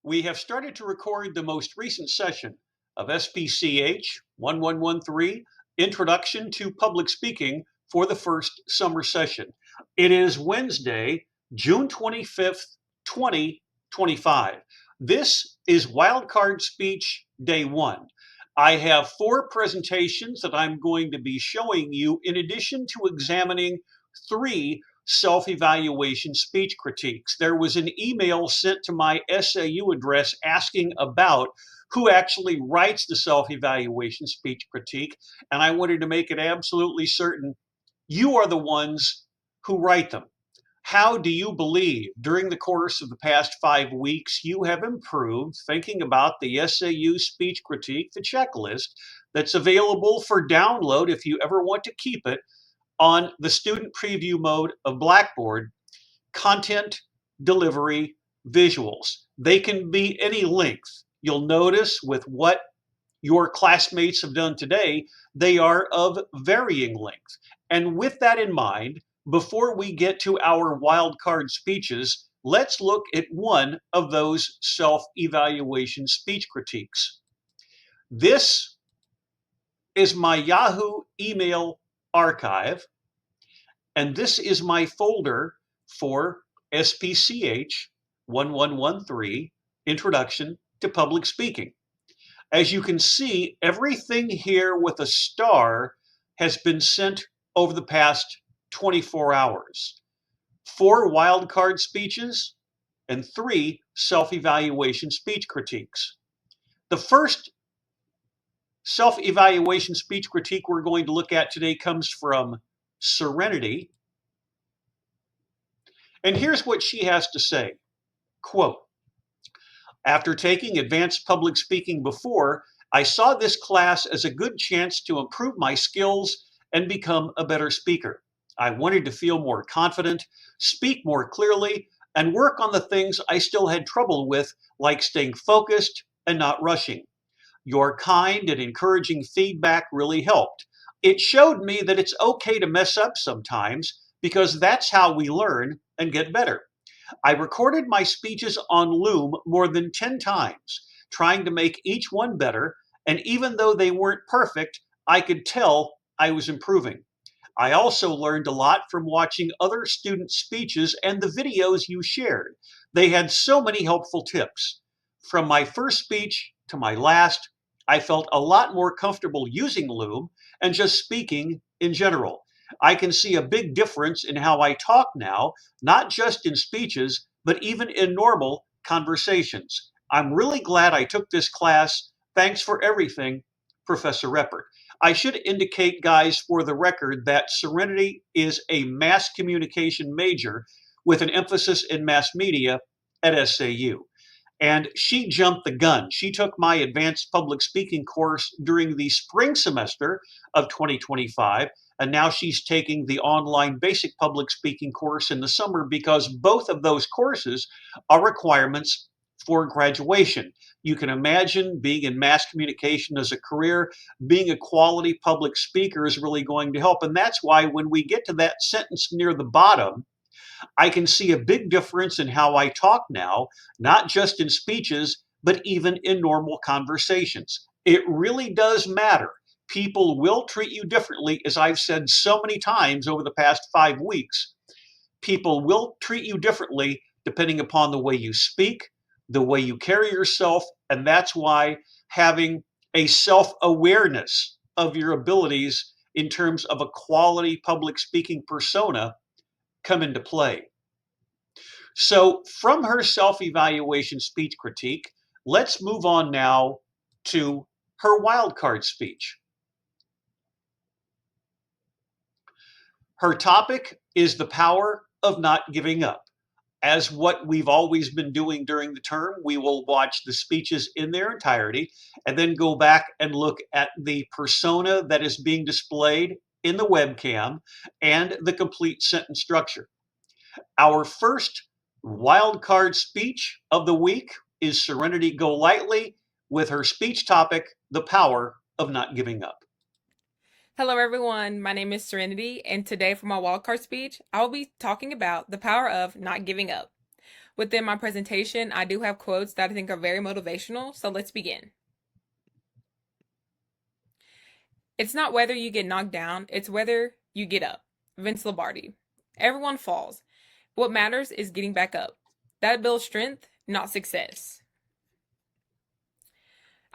we have started to record the most recent session of SPCH 1113, Introduction to Public Speaking for the first summer session. It is Wednesday, June 25th, 2025. This is Wildcard Speech Day 1. I have 4 presentations that I'm going to be showing you in addition to examining 3 self-evaluation speech critiques. There was an email sent to my SAU address asking about who actually writes the self-evaluation speech critique, and I wanted to make it absolutely certain you are the ones who write them. How do you believe during the course of the past 5 weeks you have improved thinking about the SAU speech critique, the checklist that's available for download if you ever want to keep it on the student preview mode of Blackboard? Content, delivery, visuals. They can be any length. You'll notice with what your classmates have done today, they are of varying length. And with that in mind, before we get to our wildcard speeches, let's look at one of those self-evaluation speech critiques. This is my Yahoo email archive, and this is my folder for SPCH 1113, Introduction to Public Speaking. As you can see, everything here with a star has been sent over the past 24 hours. 4 wildcard speeches and 3 self-evaluation speech critiques. The first self-evaluation speech critique we're going to look at today comes from Serenity. And here's what she has to say. Quote, "After taking advanced public speaking before, I saw this class as a good chance to improve my skills and become a better speaker. I wanted to feel more confident, speak more clearly, and work on the things I still had trouble with, like staying focused and not rushing. Your kind and encouraging feedback really helped. It showed me that it's okay to mess up sometimes because that's how we learn and get better. I recorded my speeches on Loom more than 10 times, trying to make each one better, and even though they weren't perfect, I could tell I was improving. I also learned a lot from watching other student speeches and the videos you shared. They had so many helpful tips. From my first speech to my last, I felt a lot more comfortable using Loom and just speaking in general. I can see a big difference in how I talk now, not just in speeches, but even in normal conversations. I'm really glad I took this class. Thanks for everything, Professor Reppert." I should indicate, guys, for the record, that Serenity is a mass communication major with an emphasis in mass media at SAU. And she jumped the gun. She took my advanced public speaking course during the spring semester of 2025, and now she's taking the online basic public speaking course in the summer because both of those courses are requirements for graduation. You can imagine being in mass communication as a career, being a quality public speaker is really going to help. And that's why when we get to that sentence near the bottom, I can see a big difference in how I talk now, not just in speeches, but even in normal conversations. It really does matter. People will treat you differently, as I've said so many times over the past 5 weeks. People will treat you differently depending upon the way you speak, the way you carry yourself, and that's why having a self-awareness of your abilities in terms of a quality public speaking persona come into play. So, from her self-evaluation speech critique, let's move on now to her wildcard speech. Her topic is the power of not giving up. As what we've always been doing during the term, we will watch the speeches in their entirety and then go back and look at the persona that is being displayed in the webcam and the complete sentence structure. Our first wildcard speech of the week is Serenity Golightly with her speech topic, The Power of Not Giving Up. Hello, everyone. My name is Serenity, and today for my wildcard speech, I will be talking about the power of not giving up. Within my presentation, I do have quotes that I think are very motivational, so let's begin. It's not whether you get knocked down, it's whether you get up. Vince Lombardi. Everyone falls. What matters is getting back up. That builds strength, not success.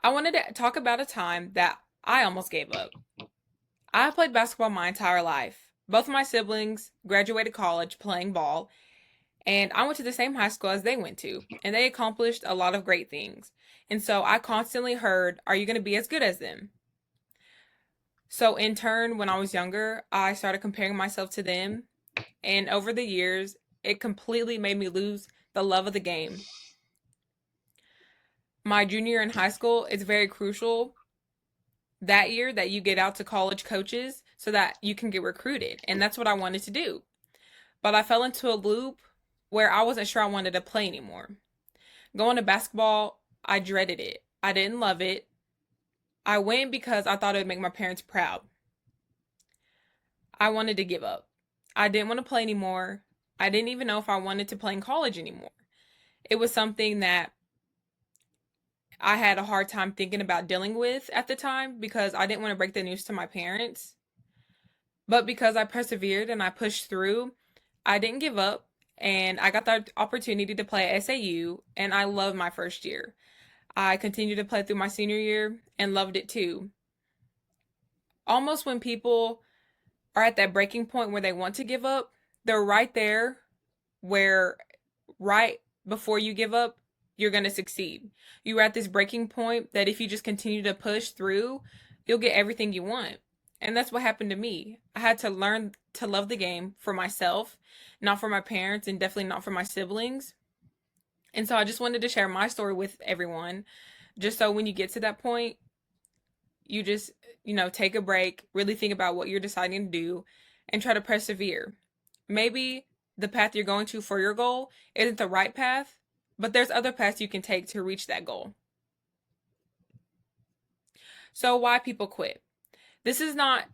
I wanted to talk about a time that I almost gave up. I have played basketball my entire life. Both of my siblings graduated college playing ball, and I went to the same high school as they went to, and they accomplished a lot of great things. And so I constantly heard, are you going to be as good as them? So in turn, when I was younger, I started comparing myself to them, and over the years, it completely made me lose the love of the game. My junior year in high school is very crucial that year that you get out to college coaches so that you can get recruited. And that's what I wanted to do. But I fell into a loop where I wasn't sure I wanted to play anymore. Going to basketball, I dreaded it. I didn't love it. I went because I thought it would make my parents proud. I wanted to give up. I didn't want to play anymore. I didn't even know if I wanted to play in college anymore. It was something that I had a hard time thinking about dealing with at the time because I didn't want to break the news to my parents. But because I persevered and I pushed through, I didn't give up and I got the opportunity to play at SAU and I loved my first year. I continued to play through my senior year and loved it too. Almost when people are at that breaking point where they want to give up, they're right there where right before you give up, you're going to succeed. You're at this breaking point that if you just continue to push through, you'll get everything you want. And that's what happened to me. I had to learn to love the game for myself, not for my parents, and definitely not for my siblings. And so I just wanted to share my story with everyone, just so when you get to that point, you just, take a break, really think about what you're deciding to do, and try to persevere. Maybe the path you're going to for your goal isn't the right path, but there's other paths you can take to reach that goal. So why people quit? This is not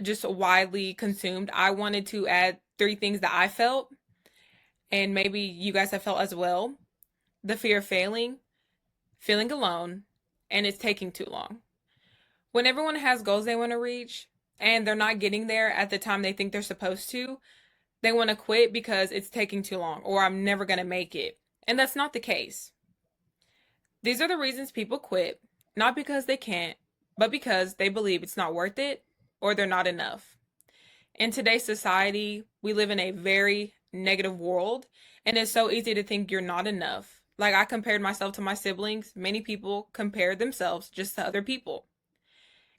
just widely consumed. I wanted to add 3 things that I felt, and maybe you guys have felt as well. The fear of failing, feeling alone, and it's taking too long. When everyone has goals they want to reach, and they're not getting there at the time they think they're supposed to, they want to quit because it's taking too long, or I'm never going to make it. And that's not the case. These are the reasons people quit, not because they can't, but because they believe it's not worth it or they're not enough. In today's society, we live in a very negative world, and it's so easy to think you're not enough. Like I compared myself to my siblings, many people compare themselves just to other people.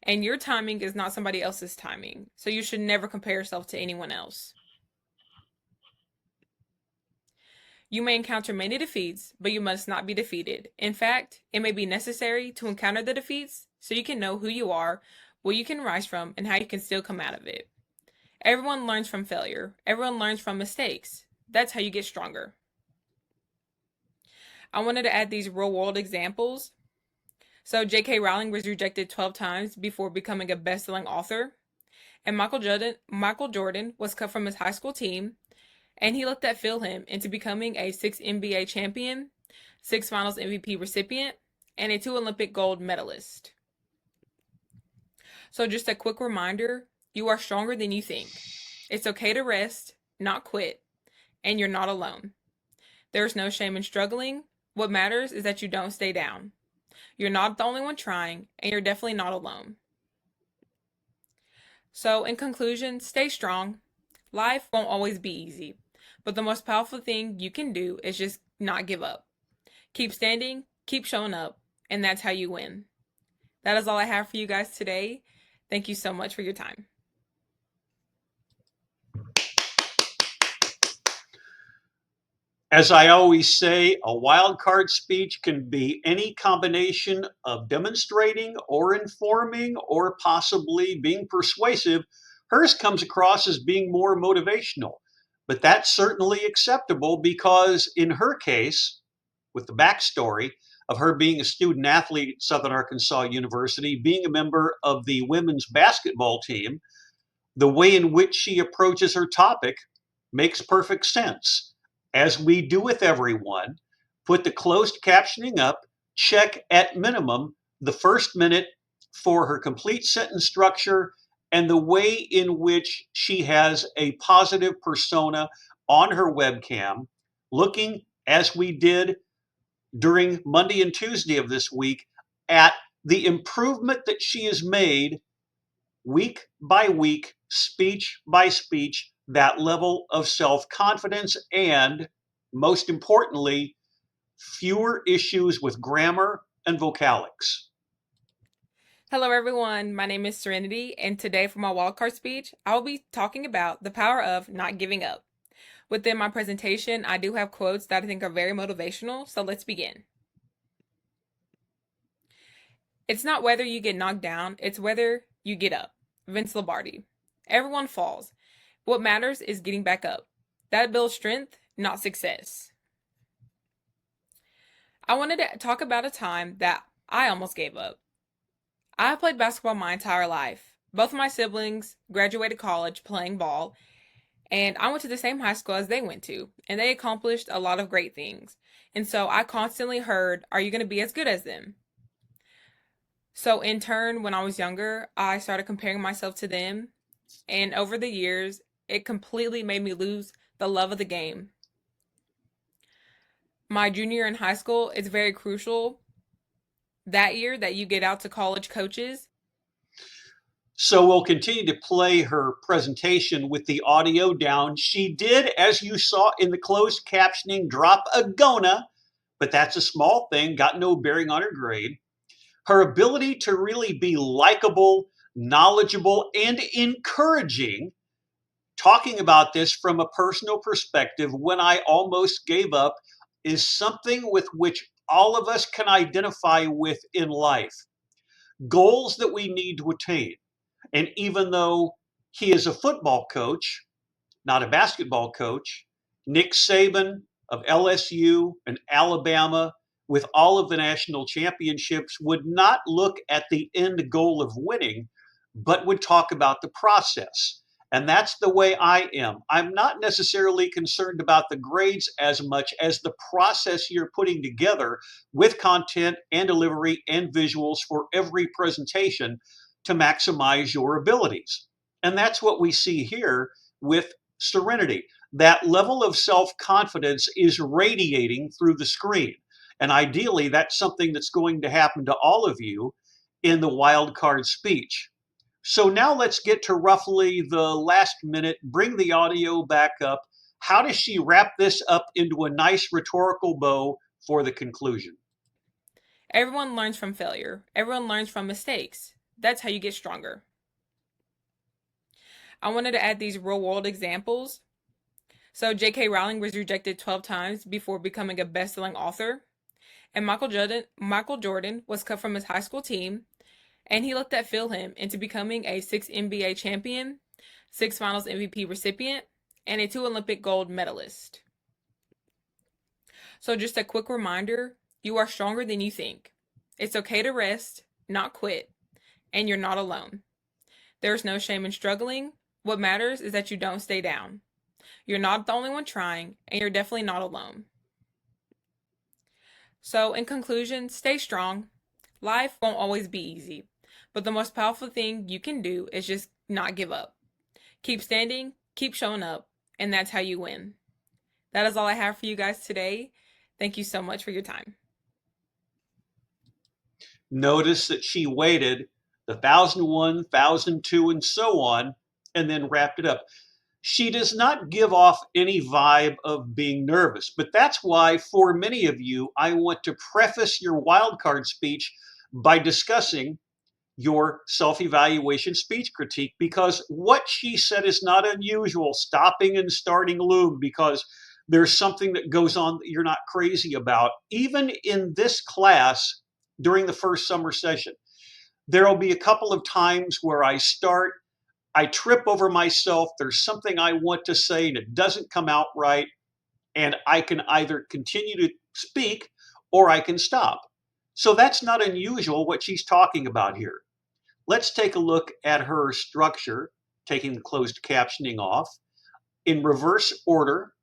And your timing is not somebody else's timing, so you should never compare yourself to anyone else. You may encounter many defeats, but you must not be defeated. In fact, it may be necessary to encounter the defeats so you can know who you are, what you can rise from, and how you can still come out of it. Everyone learns from failure. Everyone learns from mistakes. That's how you get stronger. I wanted to add these real-world examples. So J.K. Rowling was rejected 12 times before becoming a best-selling author. And Michael Jordan was cut from his high school team, and he let that fuel him into becoming a 6 NBA champion, 6 Finals MVP recipient, and a 2 Olympic gold medalist. So just a quick reminder, you are stronger than you think. It's okay to rest, not quit, and you're not alone. There's no shame in struggling. What matters is that you don't stay down. You're not the only one trying, and you're definitely not alone. So in conclusion, stay strong. Life won't always be easy, but the most powerful thing you can do is just not give up. Keep standing, keep showing up, and that's how you win. That is all I have for you guys today. Thank you so much for your time. As I always say, a wild card speech can be any combination of demonstrating or informing or possibly being persuasive. Hers comes across as being more motivational, but that's certainly acceptable because in her case, with the backstory of her being a student athlete at Southern Arkansas University, being a member of the women's basketball team, the way in which she approaches her topic makes perfect sense. As we do with everyone, put the closed captioning up, check at minimum the first minute for her complete sentence structure and the way in which she has a positive persona on her webcam, looking as we did during Monday and Tuesday of this week at the improvement that she has made week by week, speech by speech, that level of self confidence, and most importantly, fewer issues with grammar and vocalics. Hello, everyone. My name is Serenity, and today for my wildcard speech, I will be talking about the power of not giving up. Within my presentation, I do have quotes that I think are very motivational, so let's begin. It's not whether you get knocked down, it's whether you get up. Vince Lombardi. Everyone falls. What matters is getting back up. That builds strength, not success. I wanted to talk about a time that I almost gave up. I have played basketball my entire life. Both of my siblings graduated college playing ball, and I went to the same high school as they went to, and they accomplished a lot of great things. And so I constantly heard, "Are you going to be as good as them?" So in turn, when I was younger, I started comparing myself to them, and over the years, it completely made me lose the love of the game. My junior year in high school, it's very crucial that year that you get out to college coaches. So we'll continue to play her presentation with the audio down. She did, as you saw in the closed captioning, drop a Gona, but that's a small thing, got no bearing on her grade. Her ability to really be likable, knowledgeable, and encouraging, talking about this from a personal perspective when I almost gave up, is something with which all of us can identify with in life. Goals that we need to attain. And even though he is a football coach, not a basketball coach, Nick Saban of LSU and Alabama, with all of the national championships, would not look at the end goal of winning, but would talk about the process. And that's the way I am. I'm not necessarily concerned about the grades as much as the process you're putting together with content and delivery and visuals for every presentation to maximize your abilities. And that's what we see here with Serenity. That level of self confidence is radiating through the screen. And ideally, that's something that's going to happen to all of you in the wild card speech. So now let's get to roughly the last minute, bring the audio back up. How does she wrap this up into a nice rhetorical bow for the conclusion? Everyone learns from failure. Everyone learns from mistakes. That's how you get stronger. I wanted to add these real world examples. So J.K. Rowling was rejected 12 times before becoming a best-selling author. And Michael Jordan was cut from his high school team, and he let that fuel him into becoming a 6 NBA champion, 6 Finals MVP recipient, and a 2 Olympic gold medalist. So just a quick reminder, you are stronger than you think. It's okay to rest, not quit, and you're not alone. There's no shame in struggling. What matters is that you don't stay down. You're not the only one trying, and you're definitely not alone. So, in conclusion, stay strong. Life won't always be easy, but the most powerful thing you can do is just not give up. Keep standing, keep showing up, and that's how you win. That is all I have for you guys today. Thank you so much for your time. Notice that she waited the 1001, 1002, and so on, and then wrapped it up. She does not give off any vibe of being nervous, but that's why, for many of you, I want to preface your wildcard speech by discussing your self evaluation speech critique, because what she said is not unusual. Stopping and starting loom because there's something that goes on that you're not crazy about. Even in this class during the first summer session, there will be a couple of times where I trip over myself. There's something I want to say and it doesn't come out right. And I can either continue to speak or I can stop. So that's not unusual what she's talking about here. Let's take a look at her structure, taking the closed captioning off, in reverse order.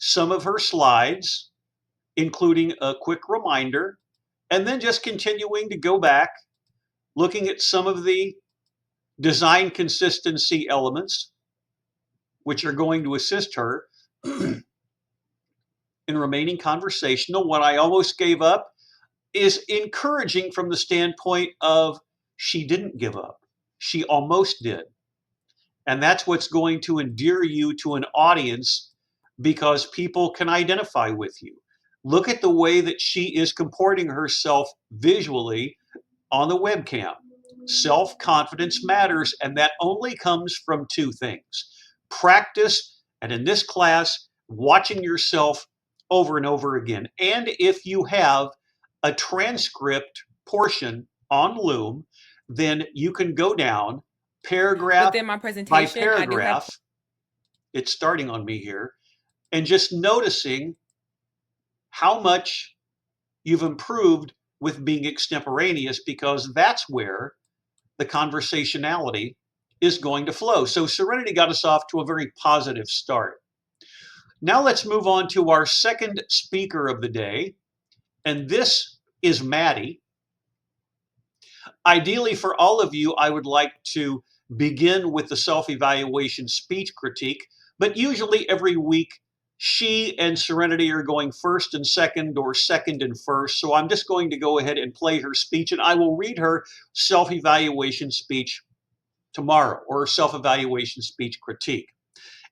some of her slides, including a quick reminder, and then just continuing to go back, looking at some of the design consistency elements, which are going to assist her in remaining conversational. What I almost gave up is encouraging from the standpoint of she didn't give up. She almost did. And that's what's going to endear you to an audience because people can identify with you. Look at the way that she is comporting herself visually on the webcam. Self confidence matters, and that only comes from two things: practice, and in this class, watching yourself over and over again. And if you have a transcript portion on Loom, then you can go down paragraph Within my by presentation, I do have. paragraph. It's starting on me here, and just noticing how much you've improved with being extemporaneous, because that's where the conversationality is going to flow. So Serenity got us off to a very positive start. Now let's move on to our second speaker of the day, and this is Maddie. Ideally, for all of you, I would like to begin with the self-evaluation speech critique, but usually every week she and Serenity are going first and second, or second and first. So I'm just going to go ahead and play her speech, and I will read her self-evaluation speech tomorrow, or self-evaluation speech critique.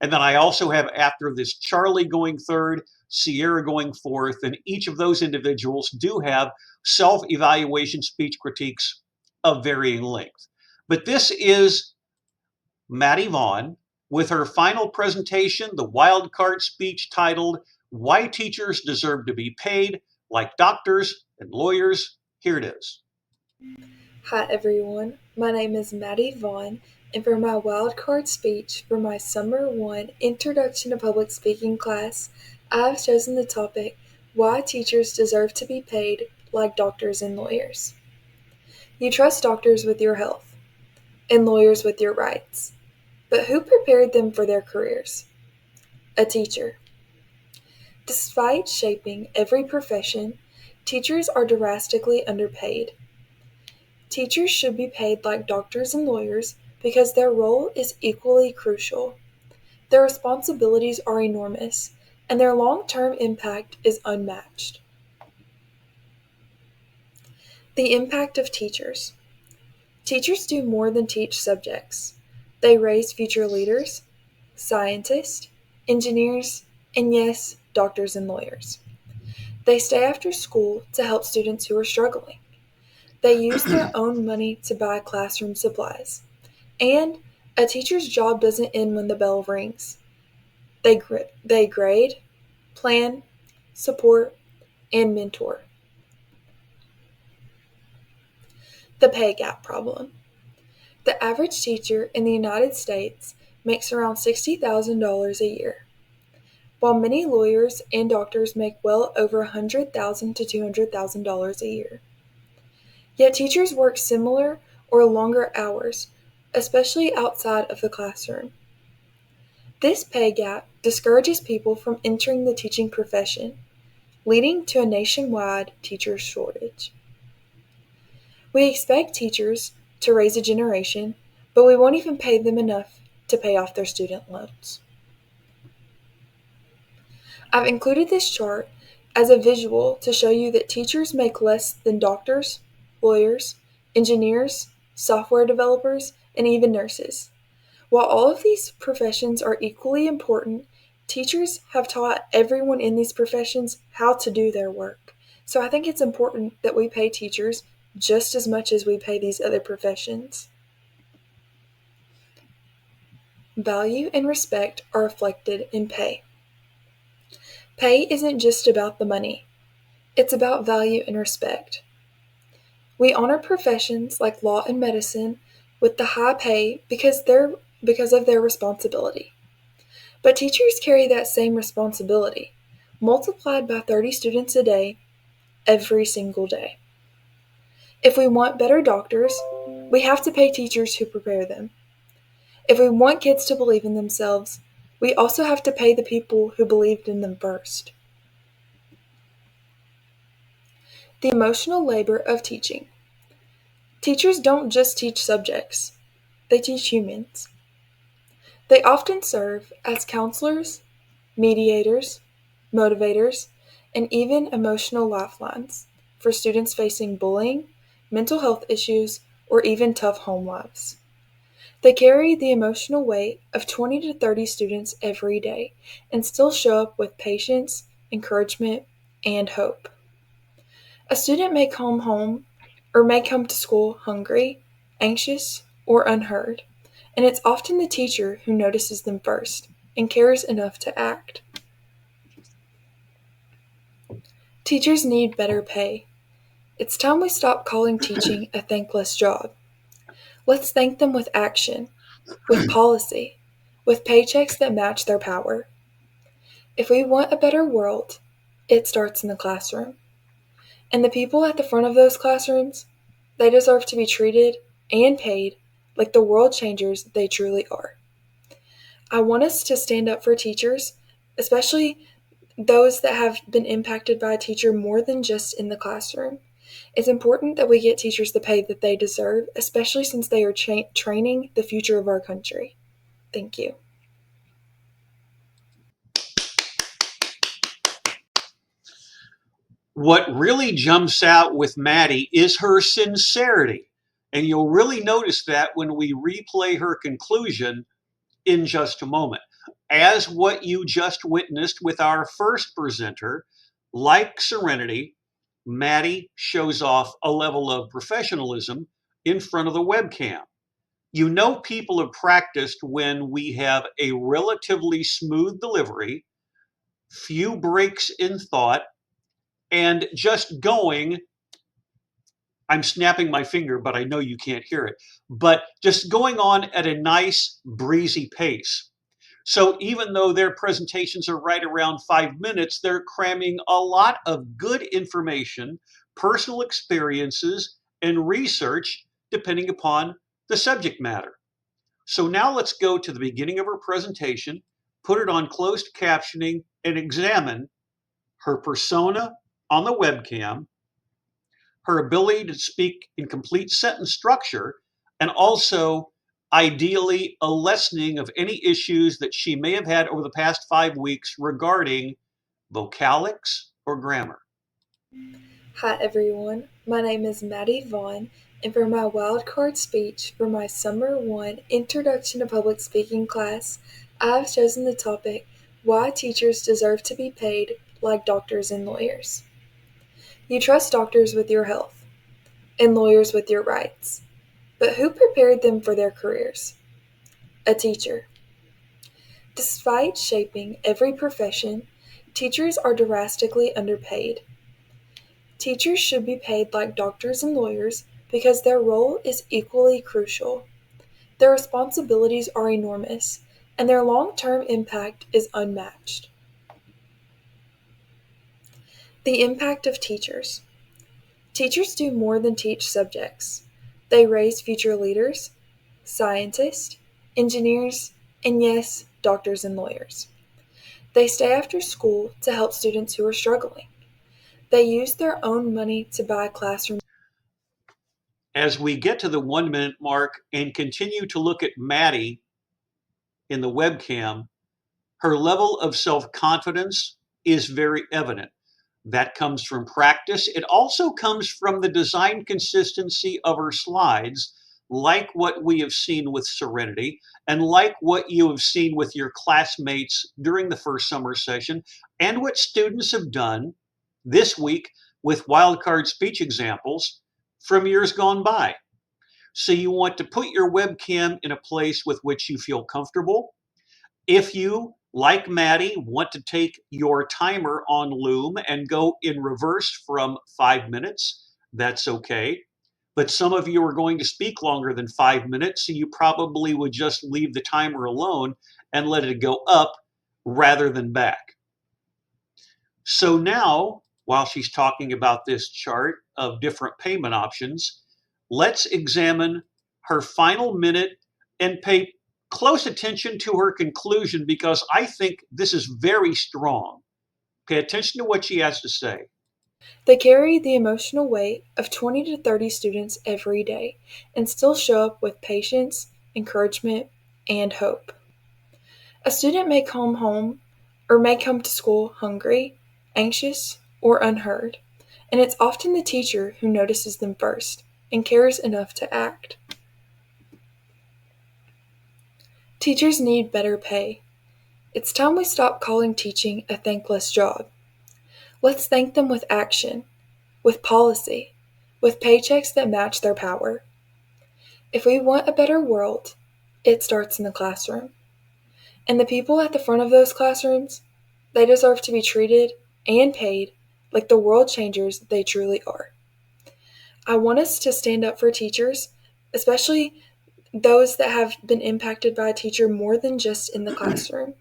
And then I also have, after this, Charlie going third, Sierra going fourth, and each of those individuals do have self-evaluation speech critiques of varying length. But this is Maddie Vaughn with her final presentation, the wild card speech titled "Why Teachers Deserve to Be Paid Like Doctors and Lawyers." Here it is. Hi everyone, my name is Maddie Vaughn, and for my wildcard speech for my Summer 1 Introduction to Public Speaking class, I have chosen the topic, Why Teachers Deserve to Be Paid Like Doctors and Lawyers. You trust doctors with your health, and lawyers with your rights. But who prepared them for their careers? A teacher. Despite shaping every profession, teachers are drastically underpaid. Teachers should be paid like doctors and lawyers because their role is equally crucial. Their responsibilities are enormous, and their long-term impact is unmatched. The impact of teachers. Teachers do more than teach subjects. They raise future leaders, scientists, engineers, and yes, doctors and lawyers. They stay after school to help students who are struggling. They use their own money to buy classroom supplies. And a teacher's job doesn't end when the bell rings. They grade, plan, support, and mentor. The pay gap problem. The average teacher in the United States makes around $60,000 a year, while many lawyers and doctors make well over $100,000 to $200,000 a year. Yet teachers work similar or longer hours, especially outside of the classroom. This pay gap discourages people from entering the teaching profession, leading to a nationwide teacher shortage. We expect teachers to raise a generation, but we won't even pay them enough to pay off their student loans. I've included this chart as a visual to show you that teachers make less than doctors, lawyers, engineers, software developers, and even nurses. While all of these professions are equally important, teachers have taught everyone in these professions how to do their work. So I think it's important that we pay teachers just as much as we pay these other professions. Value and respect are reflected in pay. Pay isn't just about the money. It's about value and respect. We honor professions like law and medicine with the high pay because of their responsibility. But teachers carry that same responsibility, multiplied by 30 students a day, every single day. If we want better doctors, we have to pay teachers who prepare them. If we want kids to believe in themselves, We also have to pay the people who believed in them first. The emotional labor of teaching. Teachers don't just teach subjects, they teach humans. They often serve as counselors, mediators, motivators, and even emotional lifelines for students facing bullying, mental health issues, or even tough home lives. They carry the emotional weight of 20 to 30 students every day and still show up with patience, encouragement, and hope. A student may come home or may come to school hungry, anxious, or unheard, and it's often the teacher who notices them first and cares enough to act. Teachers need better pay. It's time we stop calling teaching a thankless job. Let's thank them with action, with policy, with paychecks that match their power. If we want a better world, it starts in the classroom. And the people at the front of those classrooms, they deserve to be treated and paid like the world changers they truly are. I want us to stand up for teachers, especially those that have been impacted by a teacher more than just in the classroom. It's important that we get teachers the pay that they deserve, especially since they are training the future of our country. Thank you. What really jumps out with Maddie is her sincerity. And you'll really notice that when we replay her conclusion in just a moment. As what you just witnessed with our first presenter, like Serenity, Maddie shows off a level of professionalism in front of the webcam. You know, people have practiced when we have a relatively smooth delivery, few breaks in thought, and just going. I'm snapping my finger, but I know you can't hear it. But just going on at a nice, breezy pace. So even though their presentations are right around 5 minutes, they're cramming a lot of good information, personal experiences, and research depending upon the subject matter. So now let's go to the beginning of her presentation, put it on closed captioning, and examine her persona on the webcam, her ability to speak in complete sentence structure, and also ideally a lessening of any issues that she may have had over the past 5 weeks regarding vocalics or grammar. Hi everyone, my name is Maddie Vaughn, and for my wildcard speech for my Summer 1 Introduction to Public Speaking class, I've chosen the topic, Why Teachers Deserve to be Paid Like Doctors and Lawyers. You trust doctors with your health, and lawyers with your rights. But who prepared them for their careers? A teacher. Despite shaping every profession, teachers are drastically underpaid. Teachers should be paid like doctors and lawyers because their role is equally crucial. Their responsibilities are enormous, and their long-term impact is unmatched. The impact of teachers. Teachers do more than teach subjects. They raise future leaders, scientists, engineers, and yes, doctors and lawyers. They stay after school to help students who are struggling. They use their own money to buy classroom. As we get to the 1 minute mark and continue to look at Maddie in the webcam, her level of self confidence is very evident. That comes from practice. It also comes from the design consistency of her slides, like what we have seen with Serenity, and like what you have seen with your classmates during the first summer session, and what students have done this week with wildcard speech examples from years gone by. So you want to put your webcam in a place with which you feel comfortable. If you, like Maddie, want to take your timer on Loom and go in reverse from 5 minutes, that's okay. But some of you are going to speak longer than 5 minutes, so you probably would just leave the timer alone and let it go up rather than back. So now, while she's talking about this chart of different payment options, let's examine her final minute and pay close attention to her conclusion because I think this is very strong. Pay attention to what she has to say. They carry the emotional weight of 20 to 30 students every day and still show up with patience, encouragement, and hope. A student may come home or may come to school hungry, anxious, or unheard, and it's often the teacher who notices them first and cares enough to act. Teachers need better pay. It's time we stop calling teaching a thankless job. Let's thank them with action, with policy, with paychecks that match their power. If we want a better world, it starts in the classroom. And the people at the front of those classrooms, they deserve to be treated and paid like the world changers they truly are. I want us to stand up for teachers, especially those that have been impacted by a teacher more than just in the classroom.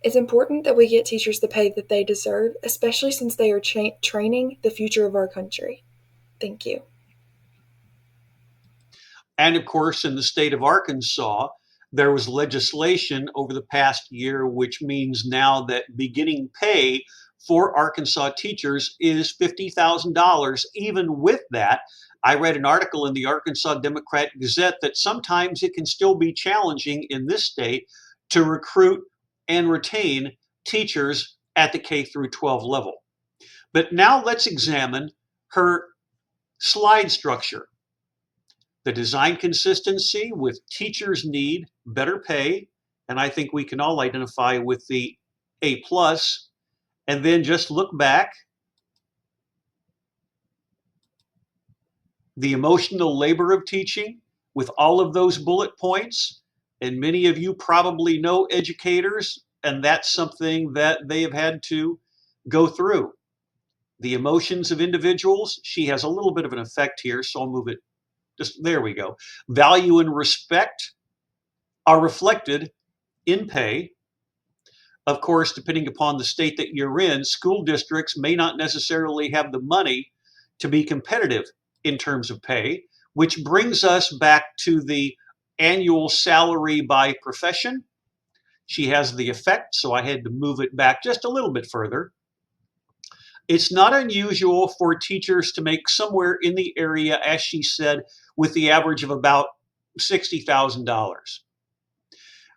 It's important that we get teachers the pay that they deserve, especially since they are training the future of our country. Thank you. And of course, in the state of Arkansas, there was legislation over the past year, which means now that beginning pay for Arkansas teachers is $50,000. Even with that, I read an article in the Arkansas Democrat Gazette that sometimes it can still be challenging in this state to recruit and retain teachers at the K through 12 level. But now let's examine her slide structure. The design consistency with teachers need better pay, and I think we can all identify with the A plus, and then just look back. The emotional labor of teaching with all of those bullet points, and many of you probably know educators, and that's something that they have had to go through. The emotions of individuals, she has a little bit of an effect here, so I'll move it. Just there we go. Value and respect are reflected in pay. Of course, depending upon the state that you're in, school districts may not necessarily have the money to be competitive in terms of pay, which brings us back to the annual salary by profession. She has the effect, so I had to move it back just a little bit further. It's not unusual for teachers to make somewhere in the area, as she said, with the average of about $60,000.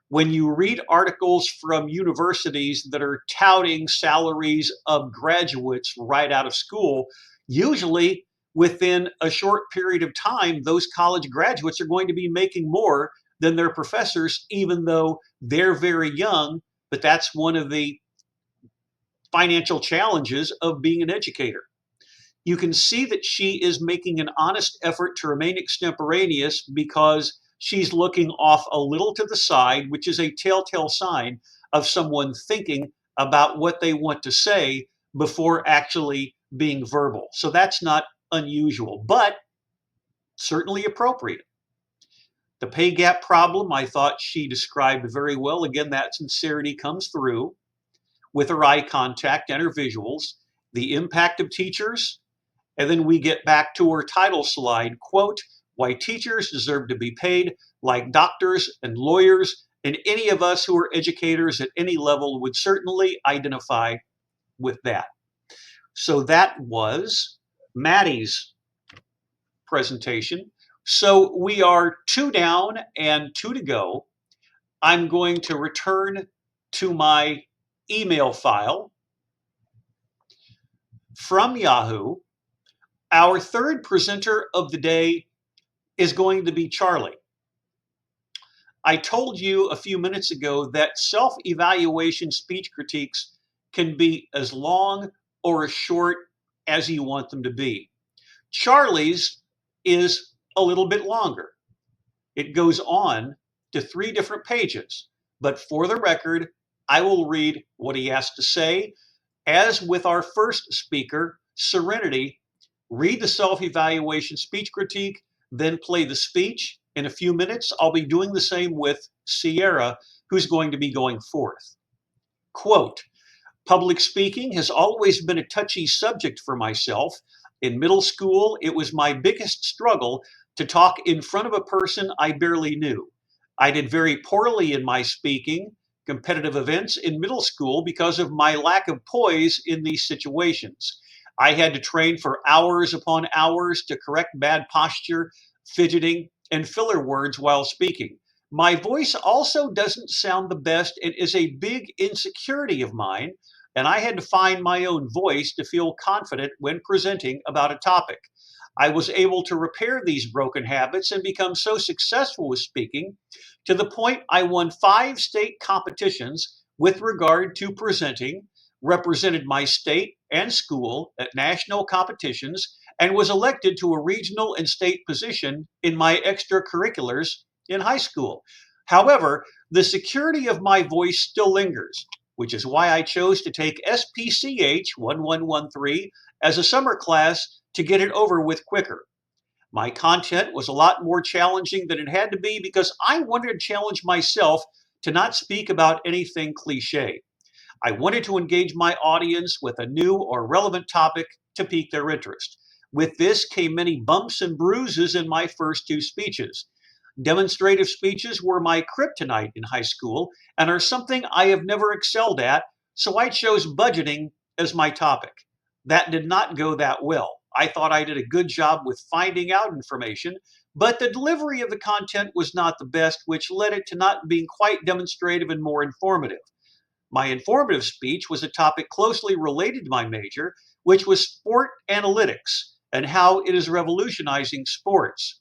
When you read articles from universities that are touting salaries of graduates right out of school, usually within a short period of time, those college graduates are going to be making more than their professors, even though they're very young. But that's one of the financial challenges of being an educator. You can see that she is making an honest effort to remain extemporaneous because she's looking off a little to the side, which is a telltale sign of someone thinking about what they want to say before actually being verbal. So that's not unusual, but certainly appropriate. The pay gap problem, I thought she described very well. Again, that sincerity comes through with her eye contact and her visuals. The impact of teachers, and then we get back to our title slide, quote, why teachers deserve to be paid like doctors and lawyers, and any of us who are educators at any level would certainly identify with that. So that was Maddie's presentation. So we are 2 down and 2 to go. I'm going to return to my email file from Yahoo. Our third presenter of the day is going to be Charlie. I told you a few minutes ago that self-evaluation speech critiques can be as long or as short as you want them to be. Charlie's is a little bit longer. It goes on to 3 different pages, but for the record, I will read what he has to say. As with our first speaker, Serenity, read the self-evaluation speech critique, then play the speech. In a few minutes, I'll be doing the same with Sierra, who's going to be going forth. Quote, public speaking has always been a touchy subject for myself. In middle school, it was my biggest struggle to talk in front of a person I barely knew. I did very poorly in my speaking competitive events in middle school because of my lack of poise in these situations. I had to train for hours upon hours to correct bad posture, fidgeting, and filler words while speaking. My voice also doesn't sound the best and is a big insecurity of mine, and I had to find my own voice to feel confident when presenting about a topic. I was able to repair these broken habits and become so successful with speaking to the point I won 5 state competitions with regard to presenting, represented my state and school at national competitions, and was elected to a regional and state position in my extracurriculars in high school. However, the security of my voice still lingers, which is why I chose to take SPCH 1113 as a summer class to get it over with quicker. My content was a lot more challenging than it had to be because I wanted to challenge myself to not speak about anything cliche. I wanted to engage my audience with a new or relevant topic to pique their interest. With this came many bumps and bruises in my first 2 speeches. Demonstrative speeches were my kryptonite in high school and are something I have never excelled at, so I chose budgeting as my topic. That did not go that well. I thought I did a good job with finding out information, but the delivery of the content was not the best, which led it to not being quite demonstrative and more informative. My informative speech was a topic closely related to my major, which was sport analytics and how it is revolutionizing sports.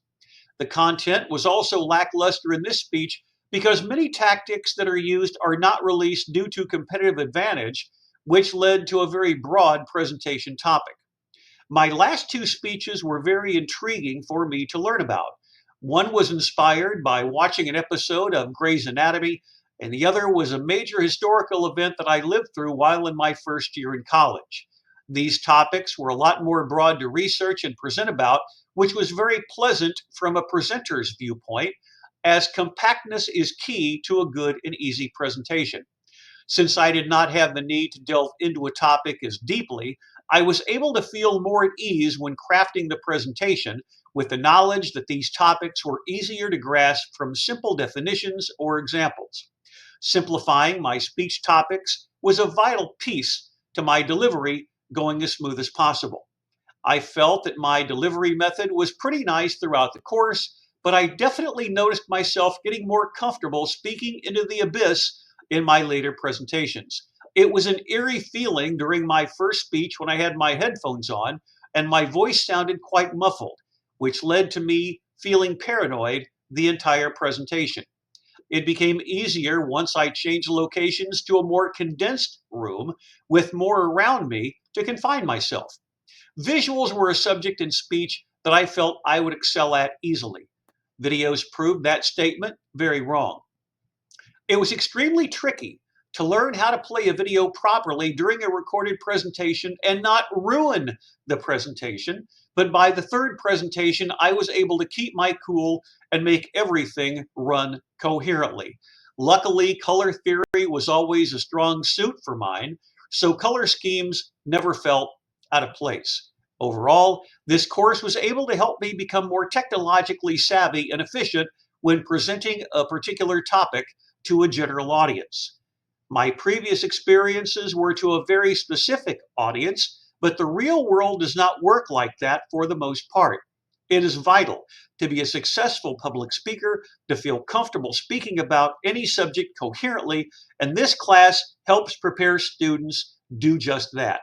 The content was also lackluster in this speech because many tactics that are used are not released due to competitive advantage, which led to a very broad presentation topic. My last 2 speeches were very intriguing for me to learn about. One was inspired by watching an episode of Grey's Anatomy, and the other was a major historical event that I lived through while in my first year in college. These topics were a lot more broad to research and present about, which was very pleasant from a presenter's viewpoint, as compactness is key to a good and easy presentation. Since I did not have the need to delve into a topic as deeply, I was able to feel more at ease when crafting the presentation with the knowledge that these topics were easier to grasp from simple definitions or examples. Simplifying my speech topics was a vital piece to my delivery going as smooth as possible. I felt that my delivery method was pretty nice throughout the course, but I definitely noticed myself getting more comfortable speaking into the abyss in my later presentations. It was an eerie feeling during my first speech when I had my headphones on and my voice sounded quite muffled, which led to me feeling paranoid the entire presentation. It became easier once I changed locations to a more condensed room with more around me to confine myself. Visuals were a subject in speech that I felt I would excel at easily. Videos proved that statement very wrong. It was extremely tricky to learn how to play a video properly during a recorded presentation and not ruin the presentation. But by the third presentation, I was able to keep my cool and make everything run coherently. Luckily, color theory was always a strong suit for mine, so color schemes never felt out of place. Overall, this course was able to help me become more technologically savvy and efficient when presenting a particular topic to a general audience. My previous experiences were to a very specific audience, but the real world does not work like that for the most part. It is vital to be a successful public speaker to feel comfortable speaking about any subject coherently, and this class helps prepare students do just that.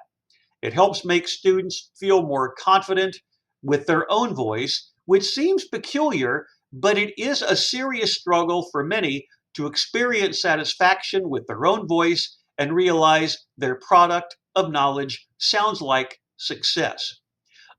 It helps make students feel more confident with their own voice, which seems peculiar, but it is a serious struggle for many to experience satisfaction with their own voice and realize their product of knowledge sounds like success.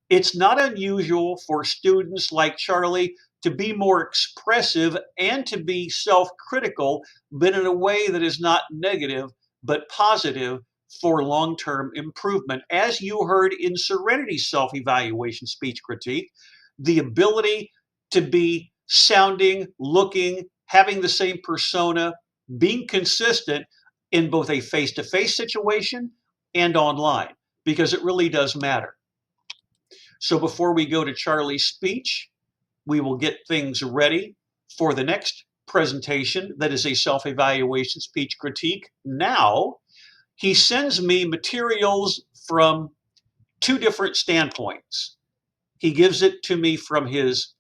It's not unusual for students like Charlie to be more expressive and to be self critical, but in a way that is not negative, but positive for long term improvement. As you heard in Serenity's self evaluation speech critique, the ability to be sounding, looking, having the same persona, being consistent in both a face to face situation and online, because it really does matter. So before we go to Charlie's speech, we will get things ready for the next presentation that is a self evaluation speech critique. Now he sends me materials from two different standpoints. He gives it to me from his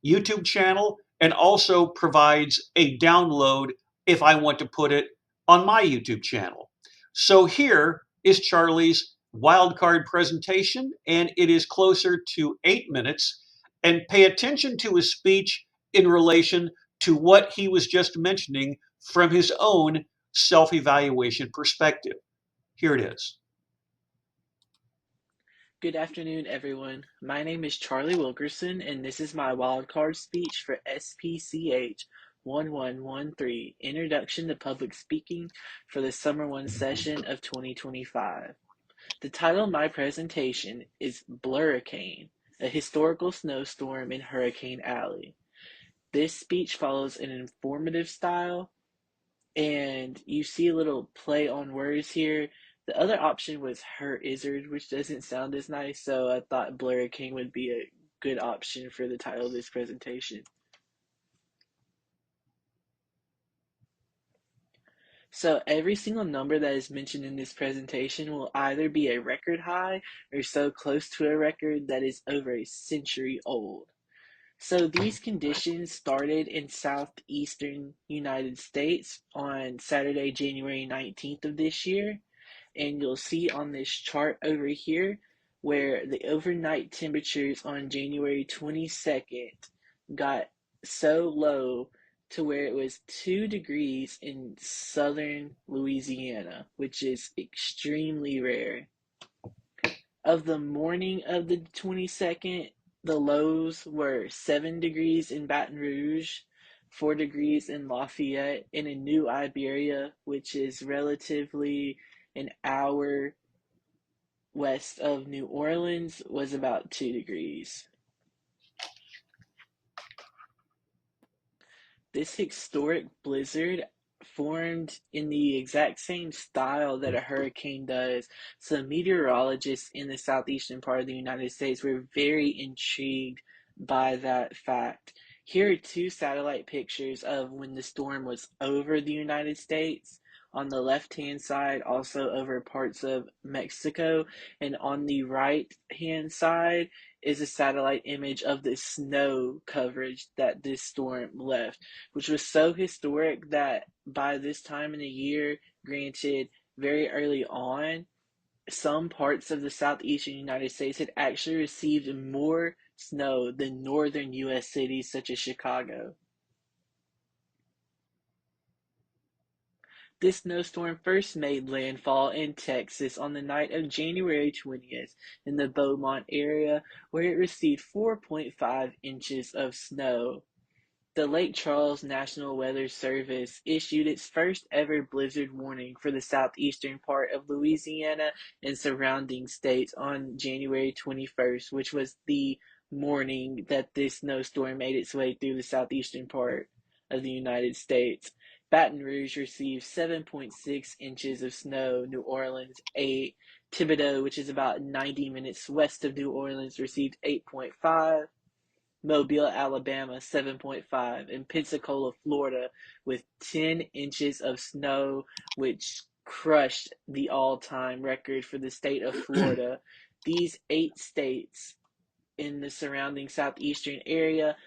YouTube channel and also provides a download if I want to put it on my YouTube channel. So here is Charlie's wildcard presentation, and it is closer to 8 minutes. And pay attention to his speech in relation to what he was just mentioning from his own self evaluation perspective. Here it is. Good afternoon, everyone. My name is Charlie Wilkerson, and this is my wildcard speech for SPCH 1113, Introduction to Public Speaking for the Summer 1 session of 2025. The title of my presentation is Blurricane, a historical snowstorm in Hurricane Alley. This speech follows an informative style, and you see a little play on words here. The other option was Her Izzard, which doesn't sound as nice, so I thought Blur King would be a good option for the title of this presentation. So every single number that is mentioned in this presentation will either be a record high or so close to a record that is over a century old. So these conditions started in southeastern United States on Saturday, January 19th of this year. And you'll see on this chart over here where the overnight temperatures on January 22nd got so low to where it was 2 degrees in southern Louisiana, which is extremely rare. Of the morning of the 22nd, the lows were 7 degrees in Baton Rouge, 4 degrees in Lafayette, and in New Iberia, which is relatively an hour west of New Orleans, was about 2 degrees. This historic blizzard formed in the exact same style that a hurricane does, so meteorologists in the southeastern part of the United States were very intrigued by that fact. Here are two satellite pictures of when the storm was over the United States. On the left-hand side, also over parts of Mexico, and on the right-hand side is a satellite image of the snow coverage that this storm left, which was so historic that by this time in the year, granted very early on, some parts of the southeastern United States had actually received more snow than northern U.S. cities such as Chicago. This snowstorm first made landfall in Texas on the night of January 20th in the Beaumont area, where it received 4.5 inches of snow. The Lake Charles National Weather Service issued its first ever blizzard warning for the southeastern part of Louisiana and surrounding states on January 21st, which was the morning that this snowstorm made its way through the southeastern part of the United States. Baton Rouge received 7.6 inches of snow, New Orleans 8. Thibodaux, which is about 90 minutes west of New Orleans, received 8.5. Mobile, Alabama, 7.5, and Pensacola, Florida, with 10 inches of snow, which crushed the all-time record for the state of Florida. These 8 states in the surrounding southeastern area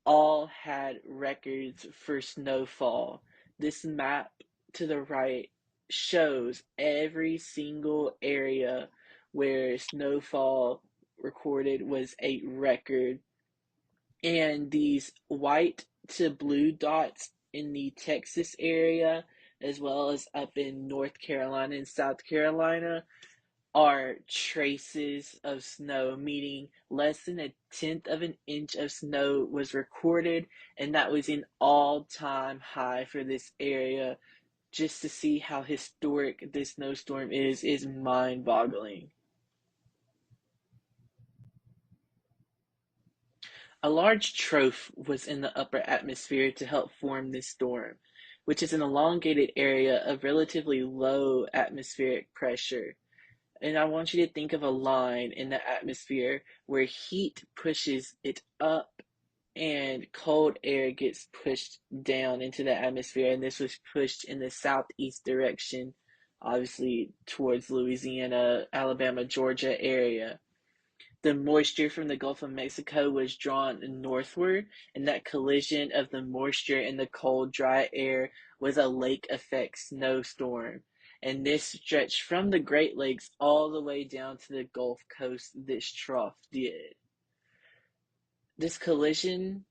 all had records for snowfall. This map to the right shows every single area where snowfall recorded was a record, and these white to blue dots in the Texas area, as well as up in North Carolina and South Carolina, are traces of snow, meaning less than a tenth of an inch of snow was recorded, and that was an all-time high for this area. Just to see how historic this snowstorm is mind-boggling. A large trough was in the upper atmosphere to help form this storm, which is an elongated area of relatively low atmospheric pressure. And I want you to think of a line in the atmosphere where heat pushes it up and cold air gets pushed down into the atmosphere, and this was pushed in the southeast direction, obviously towards Louisiana, Alabama, Georgia area. The moisture from the Gulf of Mexico was drawn northward, and that collision of the moisture and the cold, dry air was a lake effect snowstorm. And this stretched from the Great Lakes all the way down to the Gulf Coast, this trough did. This collision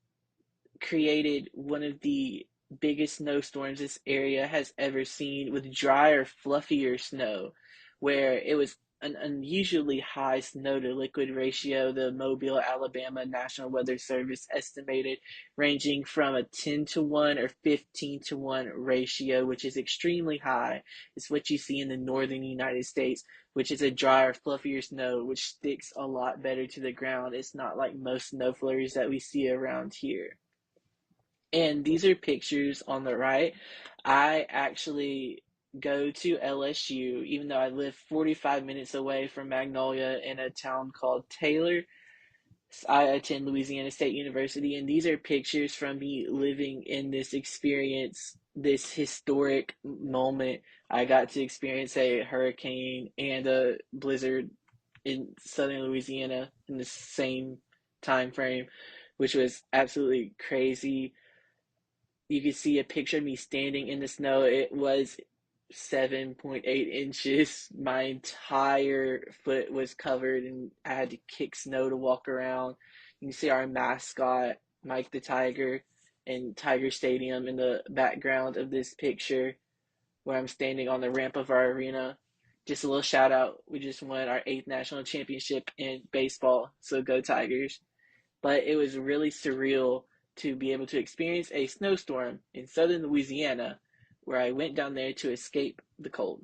created one of the biggest snowstorms this area has ever seen, with drier, fluffier snow, where it was an unusually high snow to liquid ratio. The Mobile, Alabama National Weather Service estimated ranging from a 10-to-1 or 15-to-1 ratio, which is extremely high. It's what you see in the northern United States, which is a drier, fluffier snow, which sticks a lot better to the ground. It's not like most snow flurries that we see around here. And these are pictures on the right. I actually go to LSU, even though I live 45 minutes away from Magnolia in a town called Taylor. I attend Louisiana State University, and these are pictures from me living in this experience, this historic moment. I got to experience a hurricane and a blizzard in southern Louisiana in the same time frame, which was absolutely crazy. You could see a picture of me standing in the snow. It was 7.8 inches. My entire foot was covered, and I had to kick snow to walk around. You can see our mascot, Mike the Tiger, in Tiger Stadium in the background of this picture, where I'm standing on the ramp of our arena. Just a little shout out. We just won our 8th national championship in baseball, so go Tigers. But it was really surreal to be able to experience a snowstorm in southern Louisiana, where I went down there to escape the cold.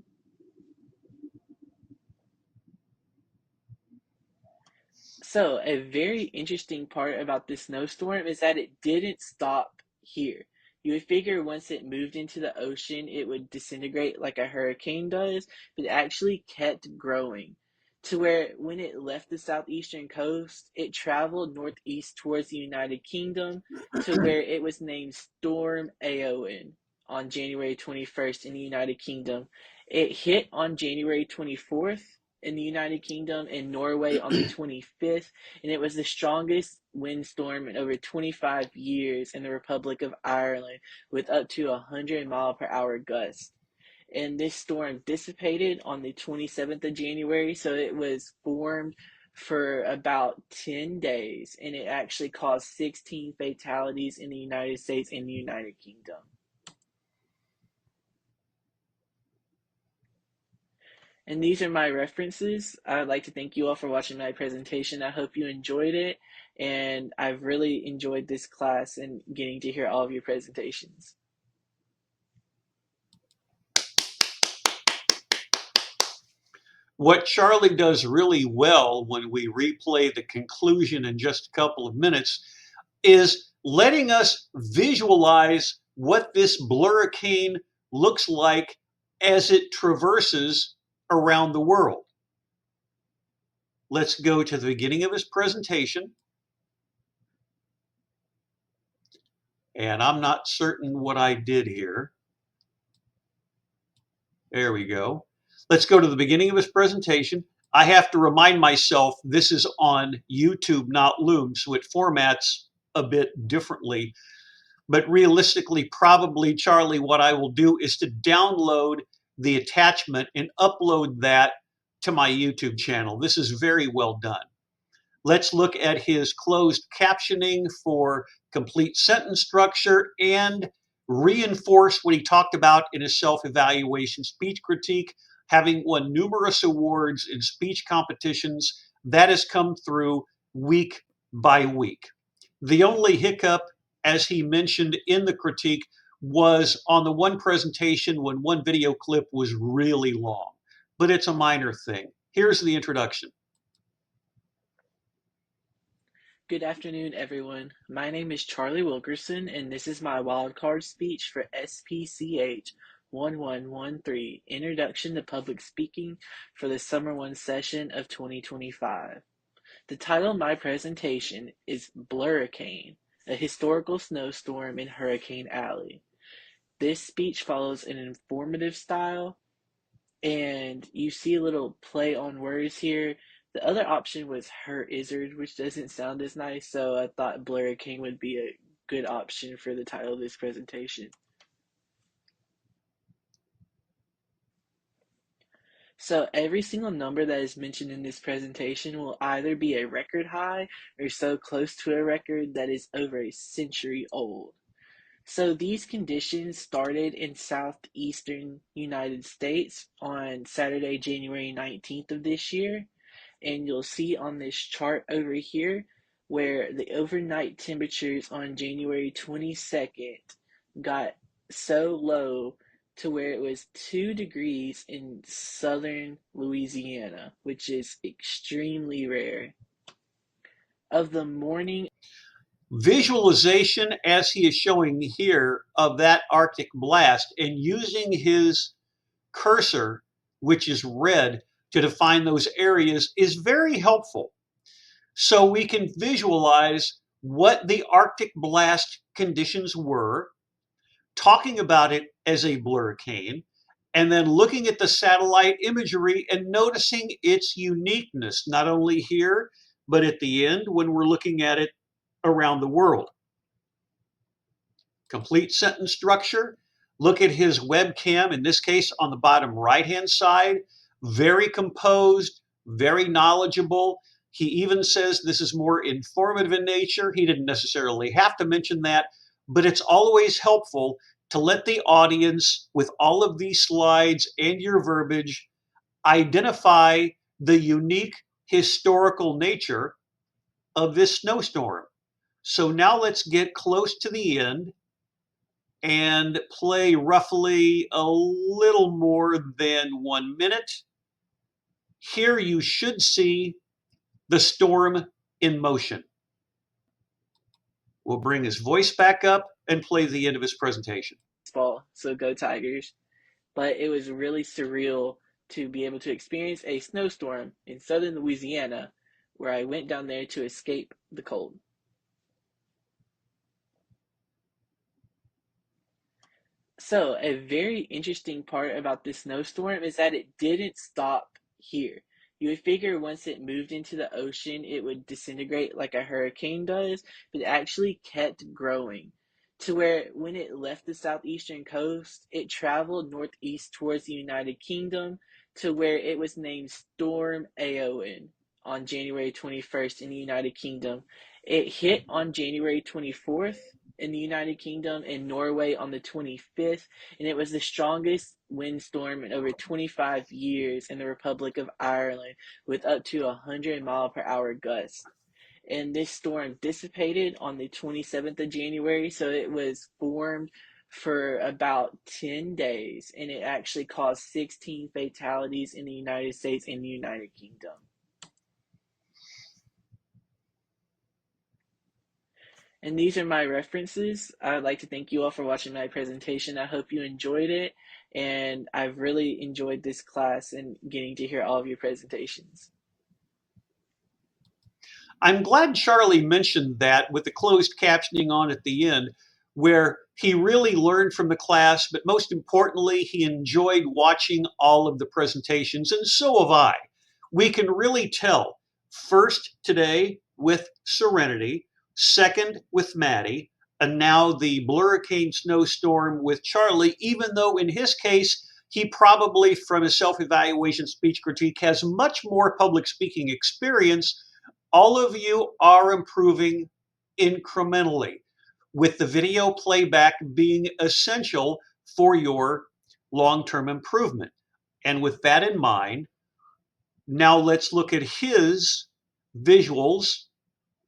So, a very interesting part about this snowstorm is that it didn't stop here. You would figure once it moved into the ocean, it would disintegrate like a hurricane does, but it actually kept growing. To where when it left the southeastern coast, it traveled northeast towards the United Kingdom, to where it was named Storm Aowen on January 21st in the United Kingdom. It hit on January 24th in the United Kingdom and Norway on the 25th, and it was the strongest windstorm in over 25 years in the Republic of Ireland, with up to 100-mile-per-hour gusts. And this storm dissipated on the 27th of January, so it was formed for about 10 days, and it actually caused 16 fatalities in the United States and the United Kingdom. And these are my references. I'd like to thank you all for watching my presentation. I hope you enjoyed it, and I've really enjoyed this class and getting to hear all of your presentations. What Charlie does really well when we replay the conclusion in just a couple of minutes is letting us visualize what this blurricane looks like as it traverses around the world. Let's go to the beginning of his presentation. And I'm not certain what I did here. There we go. Let's go to the beginning of his presentation. I have to remind myself this is on YouTube, not Loom, so it formats a bit differently. But realistically, probably, Charlie, what I will do is to download the attachment and upload that to my YouTube channel. This is very well done. Let's look at his closed captioning for complete sentence structure and reinforce what he talked about in his self-evaluation speech critique, having won numerous awards in speech competitions. That has come through week by week. The only hiccup, as he mentioned in the critique, was on the one presentation when one video clip was really long, but it's a minor thing. Here's the introduction. Good afternoon, everyone. My name is Charlie Wilkerson, and this is my wildcard speech for SPCH 1113, Introduction to Public Speaking for the Summer 1 session of 2025. The title of my presentation is Blurricane, a historical snowstorm in Hurricane Alley. This speech follows an informative style, and you see a little play on words here. The other option was Her Izzard, which doesn't sound as nice, so I thought Blurricane would be a good option for the title of this presentation. So every single number that is mentioned in this presentation will either be a record high or so close to a record that is over a century old. So these conditions started in southeastern United States on Saturday, January 19th of this year. And you'll see on this chart over here where the overnight temperatures on January 22nd got so low to where it was 2 degrees in southern Louisiana, which is extremely rare. Of the morning visualization, as he is showing here, of that Arctic blast, and using his cursor, which is red, to define those areas is very helpful. So we can visualize what the Arctic blast conditions were, talking about it as a blurricane, and then looking at the satellite imagery and noticing its uniqueness, not only here, but at the end when we're looking at it around the world. Complete sentence structure. Look at his webcam, in this case on the bottom right-hand side. Very composed, very knowledgeable. He even says this is more informative in nature. He didn't necessarily have to mention that, but it's always helpful to let the audience, with all of these slides and your verbiage, identify the unique historical nature of this snowstorm. So now let's get close to the end and play roughly a little more than 1 minute. Here you should see the storm in motion. We'll bring his voice back up and play the end of his presentation. baseball, so go Tigers. But it was really surreal to be able to experience a snowstorm in southern Louisiana where I went down there to escape the cold. So, a very interesting part about this snowstorm is that it didn't stop here. You would figure once it moved into the ocean, it would disintegrate like a hurricane does, but it actually kept growing to where when it left the southeastern coast, it traveled northeast towards the United Kingdom to where it was named Storm Aowen on January 21st in the United Kingdom. It hit on January 24th in the United Kingdom and Norway on the 25th, and it was the strongest windstorm in over 25 years in the Republic of Ireland with up to 100-mile-per-hour gusts. And this storm dissipated on the 27th of January, so it was formed for about 10 days, and it actually caused 16 fatalities in the United States and the United Kingdom. And these are my references. I'd like to thank you all for watching my presentation. I hope you enjoyed it, and I've really enjoyed this class and getting to hear all of your presentations. I'm glad Charlie mentioned that with the closed captioning on at the end, where he really learned from the class, but most importantly, he enjoyed watching all of the presentations, and so have I. We can really tell, first today with Serenity, second with Maddie, and now the Blurricane Snowstorm with Charlie, even though in his case, he probably, from his self-evaluation speech critique, has much more public speaking experience. All of you are improving incrementally, with the video playback being essential for your long-term improvement. And with that in mind, now let's look at his visuals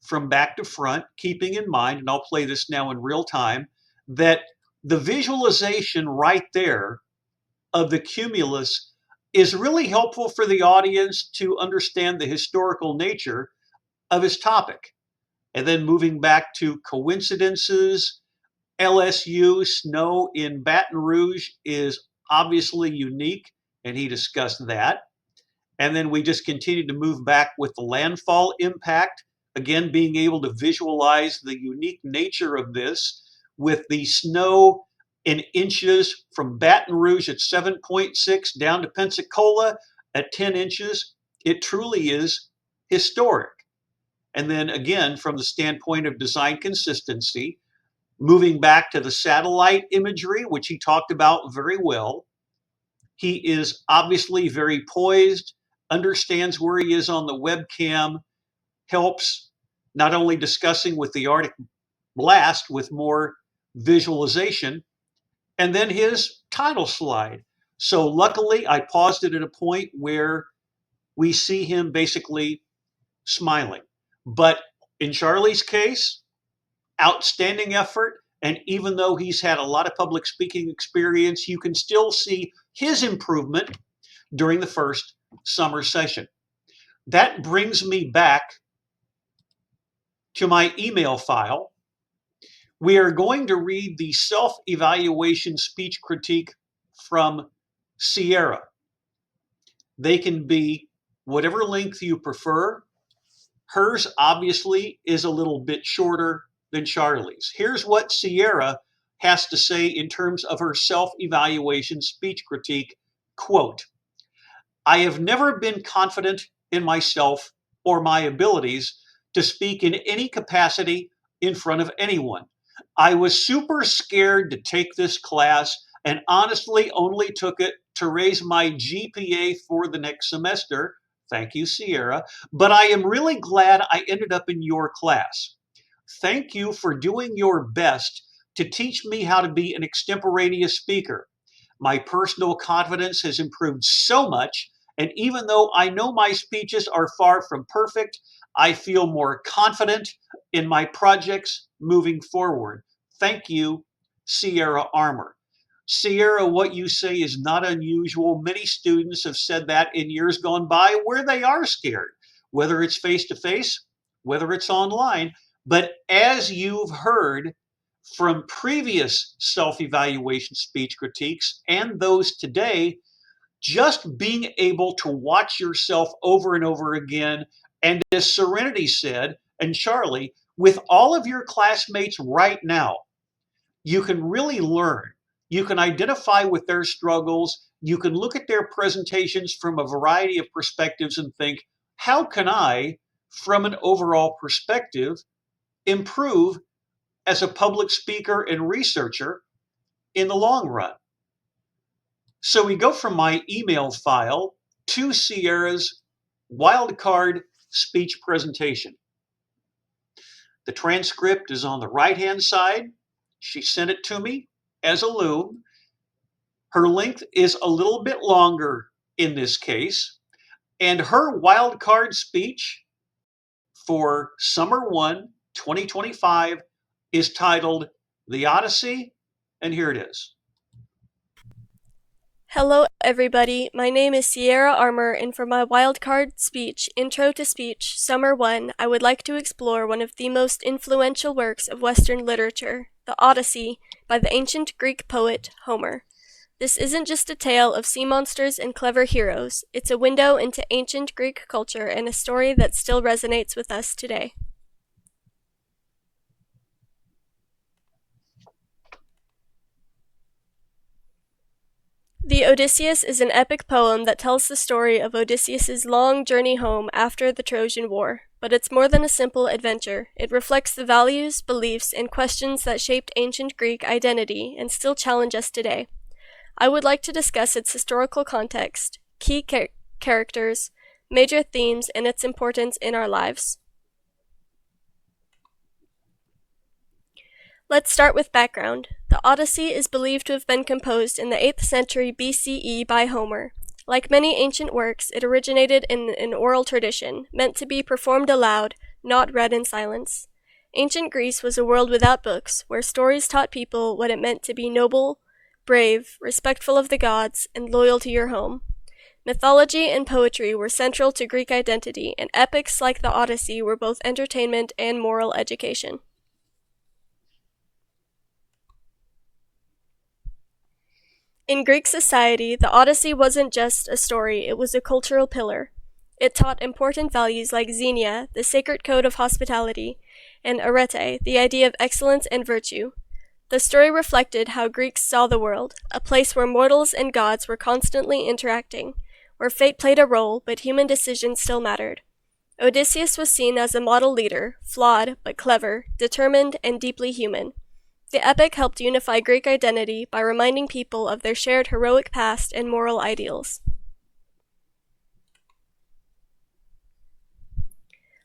from back to front, keeping in mind, and I'll play this now in real time, that the visualization right there of the cumulus is really helpful for the audience to understand the historical nature of his topic. And then moving back to coincidences, LSU snow in Baton Rouge is obviously unique, and he discussed that. And then we just continued to move back with the landfall impact, again, being able to visualize the unique nature of this with the snow in inches from Baton Rouge at 7.6 down to Pensacola at 10 inches. It truly is historic. And then again, from the standpoint of design consistency, moving back to the satellite imagery, which he talked about very well, he is obviously very poised, understands where he is on the webcam, helps not only discussing with the Arctic Blast with more visualization, and then his title slide. So luckily, I paused it at a point where we see him basically smiling. But in Charlie's case, outstanding effort. And even though he's had a lot of public speaking experience, you can still see his improvement during the first summer session. That brings me back to my email file. We are going to read the self-evaluation speech critique from Sierra. They can be whatever length you prefer. Hers obviously is a little bit shorter than Charlie's. Here's what Sierra has to say in terms of her self-evaluation speech critique. Quote, I have never been confident in myself or my abilities to speak in any capacity in front of anyone. I was super scared to take this class and honestly only took it to raise my GPA for the next semester. Thank you, Sierra. But I am really glad I ended up in your class. Thank you for doing your best to teach me how to be an extemporaneous speaker. My personal confidence has improved so much, and even though I know my speeches are far from perfect, I feel more confident in my projects moving forward. Thank you, Sierra Armour. Sierra, what you say is not unusual. Many students have said that in years gone by where they are scared, whether it's face to face, whether it's online. But as you've heard from previous self evaluation speech critiques and those today, just being able to watch yourself over and over again, and as Serenity said, and Charlie, with all of your classmates right now, you can really learn. You can identify with their struggles. You can look at their presentations from a variety of perspectives and think, how can I, from an overall perspective, improve as a public speaker and researcher in the long run? So we go from my email file to Sierra's wildcard speech presentation. The transcript is on the right-hand side. She sent it to me as a loom. Her length is a little bit longer in this case, and her wildcard speech for Summer 1, 2025 is titled The Odyssey, and here it is. Hello, everybody. My name is Sierra Armour, and for my wildcard speech, Intro to Speech, Summer 1, I would like to explore one of the most influential works of Western literature, the Odyssey, by the ancient Greek poet Homer. This isn't just a tale of sea monsters and clever heroes, it's a window into ancient Greek culture and a story that still resonates with us today. The Odysseus is an epic poem that tells the story of Odysseus's long journey home after the Trojan War. But it's more than a simple adventure. It reflects the values, beliefs, and questions that shaped ancient Greek identity and still challenge us today. I would like to discuss its historical context, key characters, major themes, and its importance in our lives. Let's start with background. The Odyssey is believed to have been composed in the 8th century BCE by Homer. Like many ancient works, it originated in an oral tradition, meant to be performed aloud, not read in silence. Ancient Greece was a world without books, where stories taught people what it meant to be noble, brave, respectful of the gods, and loyal to your home. Mythology and poetry were central to Greek identity, and epics like the Odyssey were both entertainment and moral education. In Greek society, the Odyssey wasn't just a story, it was a cultural pillar. It taught important values like xenia, the sacred code of hospitality, and arete, the idea of excellence and virtue. The story reflected how Greeks saw the world, a place where mortals and gods were constantly interacting, where fate played a role, but human decisions still mattered. Odysseus was seen as a model leader, flawed but clever, determined, and deeply human. The epic helped unify Greek identity by reminding people of their shared heroic past and moral ideals.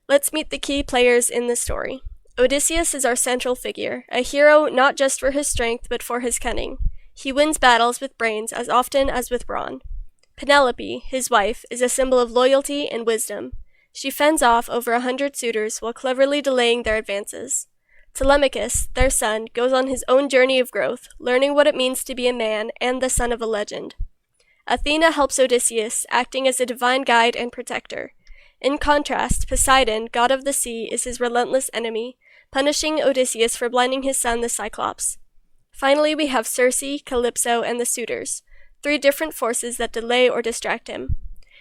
Let's meet the key players in the story. Odysseus is our central figure, a hero not just for his strength but for his cunning. He wins battles with brains as often as with brawn. Penelope, his wife, is a symbol of loyalty and wisdom. She fends off over 100 suitors while cleverly delaying their advances. Telemachus, their son, goes on his own journey of growth, learning what it means to be a man and the son of a legend. Athena helps Odysseus, acting as a divine guide and protector. In contrast, Poseidon, god of the sea, is his relentless enemy, punishing Odysseus for blinding his son, the Cyclops. Finally, we have Circe, Calypso, and the suitors, 3 different forces that delay or distract him.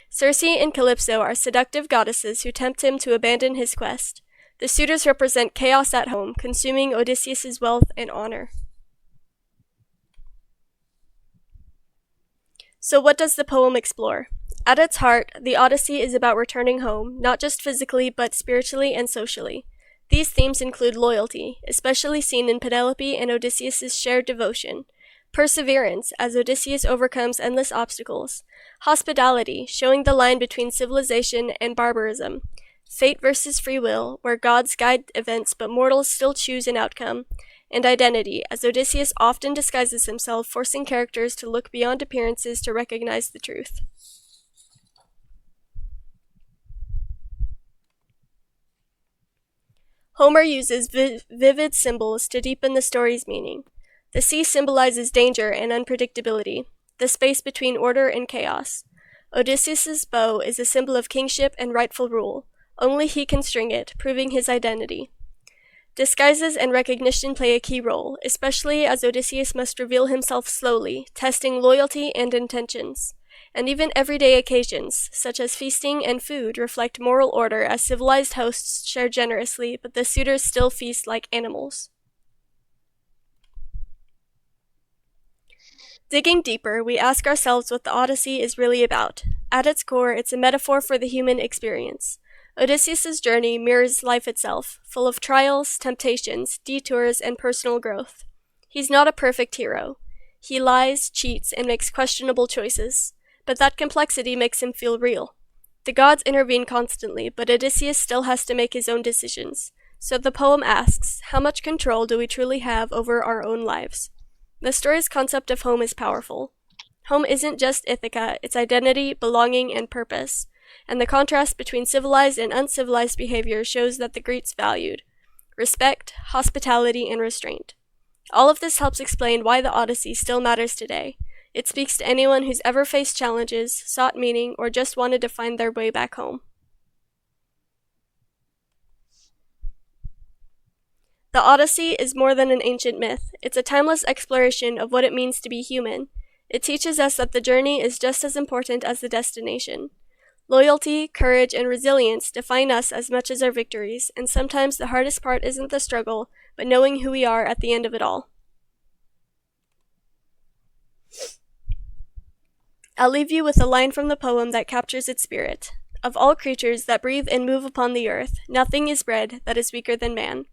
Circe and Calypso are seductive goddesses who tempt him to abandon his quest. The suitors represent chaos at home, consuming Odysseus' wealth and honor. So what does the poem explore? At its heart, the Odyssey is about returning home, not just physically, but spiritually and socially. These themes include loyalty, especially seen in Penelope and Odysseus' shared devotion; perseverance, as Odysseus overcomes endless obstacles; hospitality, showing the line between civilization and barbarism; fate versus free will, where gods guide events but mortals still choose an outcome; and identity, as Odysseus often disguises himself, forcing characters to look beyond appearances to recognize the truth. Homer uses vivid symbols to deepen the story's meaning. The sea symbolizes danger and unpredictability, the space between order and chaos. Odysseus' bow is a symbol of kingship and rightful rule. Only he can string it, proving his identity. Disguises and recognition play a key role, especially as Odysseus must reveal himself slowly, testing loyalty and intentions. And even everyday occasions, such as feasting and food, reflect moral order as civilized hosts share generously, but the suitors still feast like animals. Digging deeper, we ask ourselves what the Odyssey is really about. At its core, it's a metaphor for the human experience. Odysseus' journey mirrors life itself, full of trials, temptations, detours, and personal growth. He's not a perfect hero. He lies, cheats, and makes questionable choices. But that complexity makes him feel real. The gods intervene constantly, but Odysseus still has to make his own decisions. So the poem asks, how much control do we truly have over our own lives? The story's concept of home is powerful. Home isn't just Ithaca, it's identity, belonging, and purpose. And the contrast between civilized and uncivilized behavior shows that the Greeks valued respect, hospitality, and restraint. All of this helps explain why the Odyssey still matters today. It speaks to anyone who's ever faced challenges, sought meaning, or just wanted to find their way back home. The Odyssey is more than an ancient myth. It's a timeless exploration of what it means to be human. It teaches us that the journey is just as important as the destination. Loyalty, courage, and resilience define us as much as our victories, and sometimes the hardest part isn't the struggle, but knowing who we are at the end of it all. I'll leave you with a line from the poem that captures its spirit. Of all creatures that breathe and move upon the earth, nothing is bred that is weaker than man.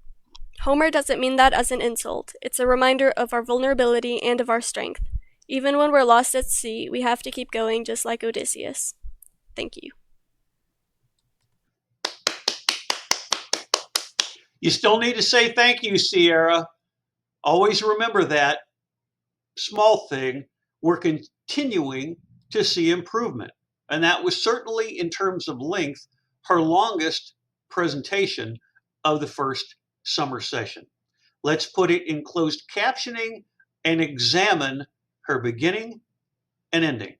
Homer doesn't mean that as an insult. It's a reminder of our vulnerability and of our strength. Even when we're lost at sea, we have to keep going just like Odysseus. Thank you. You still need to say thank you, Sierra. Always remember that small thing. We're continuing to see improvement. And that was certainly, in terms of length, her longest presentation of the first summer session. Let's put it in closed captioning and examine her beginning and ending.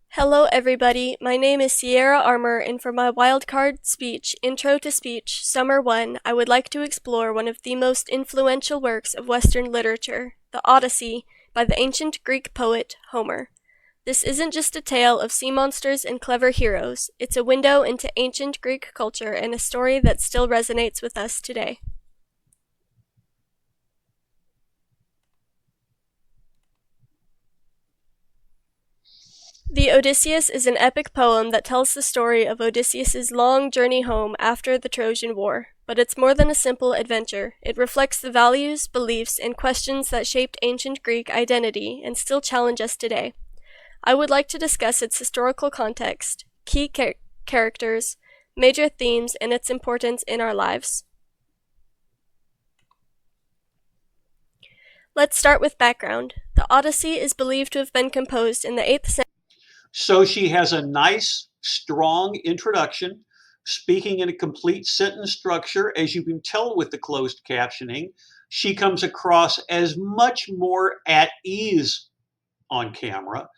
Hello, everybody. My name is Sierra Armour, and for my wildcard speech, Intro to Speech, Summer 1, I would like to explore one of the most influential works of Western literature, the Odyssey, by the ancient Greek poet Homer. This isn't just a tale of sea monsters and clever heroes, it's a window into ancient Greek culture and a story that still resonates with us today. The Odysseus is an epic poem that tells the story of Odysseus's long journey home after the Trojan War. But it's more than a simple adventure. It reflects the values, beliefs, and questions that shaped ancient Greek identity and still challenge us today. I would like to discuss its historical context, key characters, major themes, and its importance in our lives. Let's start with background. The Odyssey is believed to have been composed in the 8th century. So she has a nice, strong introduction, speaking in a complete sentence structure. As you can tell with the closed captioning, she comes across as much more at ease on camera.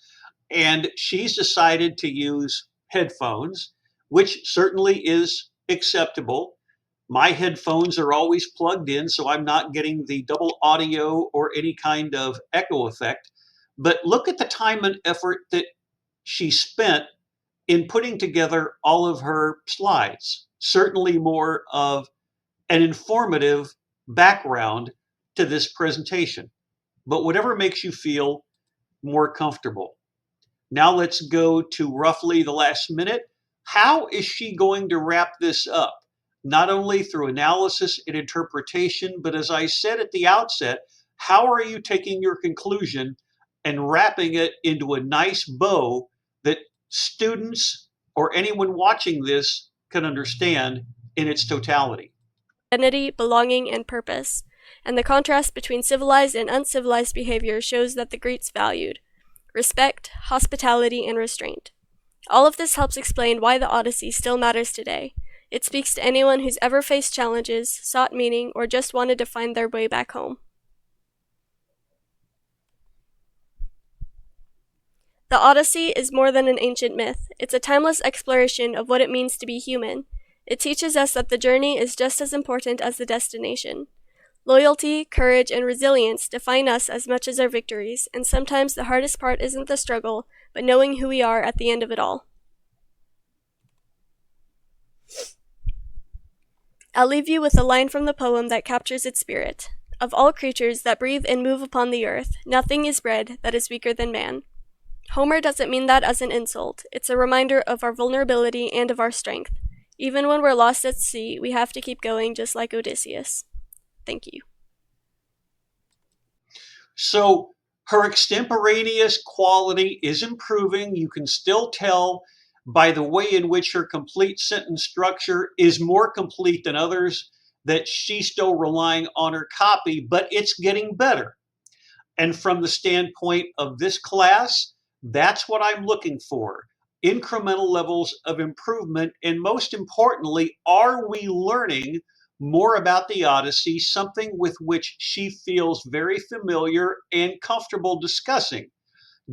And she's decided to use headphones, which certainly is acceptable. My headphones are always plugged in, so I'm not getting the double audio or any kind of echo effect. But look at the time and effort that she spent in putting together all of her slides. Certainly more of an informative background to this presentation, but whatever makes you feel more comfortable. Now let's go to roughly the last minute. How is she going to wrap this up? Not only through analysis and interpretation, but as I said at the outset, how are you taking your conclusion and wrapping it into a nice bow that students or anyone watching this can understand in its totality? Identity, belonging, and purpose. And the contrast between civilized and uncivilized behavior shows that the Greeks valued respect, hospitality, and restraint. All of this helps explain why the Odyssey still matters today. It speaks to anyone who's ever faced challenges, sought meaning, or just wanted to find their way back home. The Odyssey is more than an ancient myth. It's a timeless exploration of what it means to be human. It teaches us that the journey is just as important as the destination. Loyalty, courage, and resilience define us as much as our victories, and sometimes the hardest part isn't the struggle, but knowing who we are at the end of it all. I'll leave you with a line from the poem that captures its spirit. Of all creatures that breathe and move upon the earth, nothing is bred that is weaker than man. Homer doesn't mean that as an insult. It's a reminder of our vulnerability and of our strength. Even when we're lost at sea, we have to keep going just like Odysseus. Thank you. So her extemporaneous quality is improving. You can still tell by the way in which her complete sentence structure is more complete than others that she's still relying on her copy, but it's getting better. And from the standpoint of this class, that's what I'm looking for. Incremental levels of improvement. And most importantly, are we learning more about the Odyssey, something with which she feels very familiar and comfortable discussing?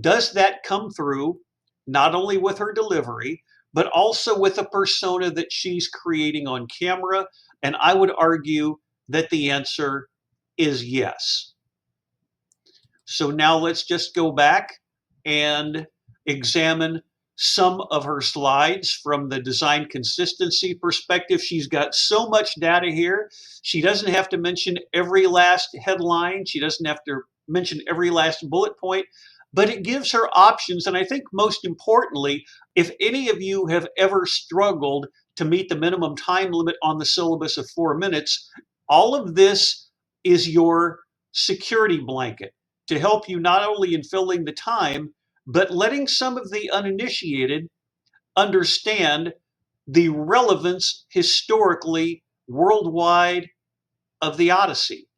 Does that come through not only with her delivery, but also with a persona that she's creating on camera? And I would argue that the answer is yes. So now let's just go back and examine some of her slides from the design consistency perspective. She's got so much data here. She doesn't have to mention every last headline. She doesn't have to mention every last bullet point, but it gives her options. And I think most importantly, if any of you have ever struggled to meet the minimum time limit on the syllabus of 4 minutes, all of this is your security blanket to help you not only in filling the time, but letting some of the uninitiated understand the relevance historically worldwide of the Odyssey.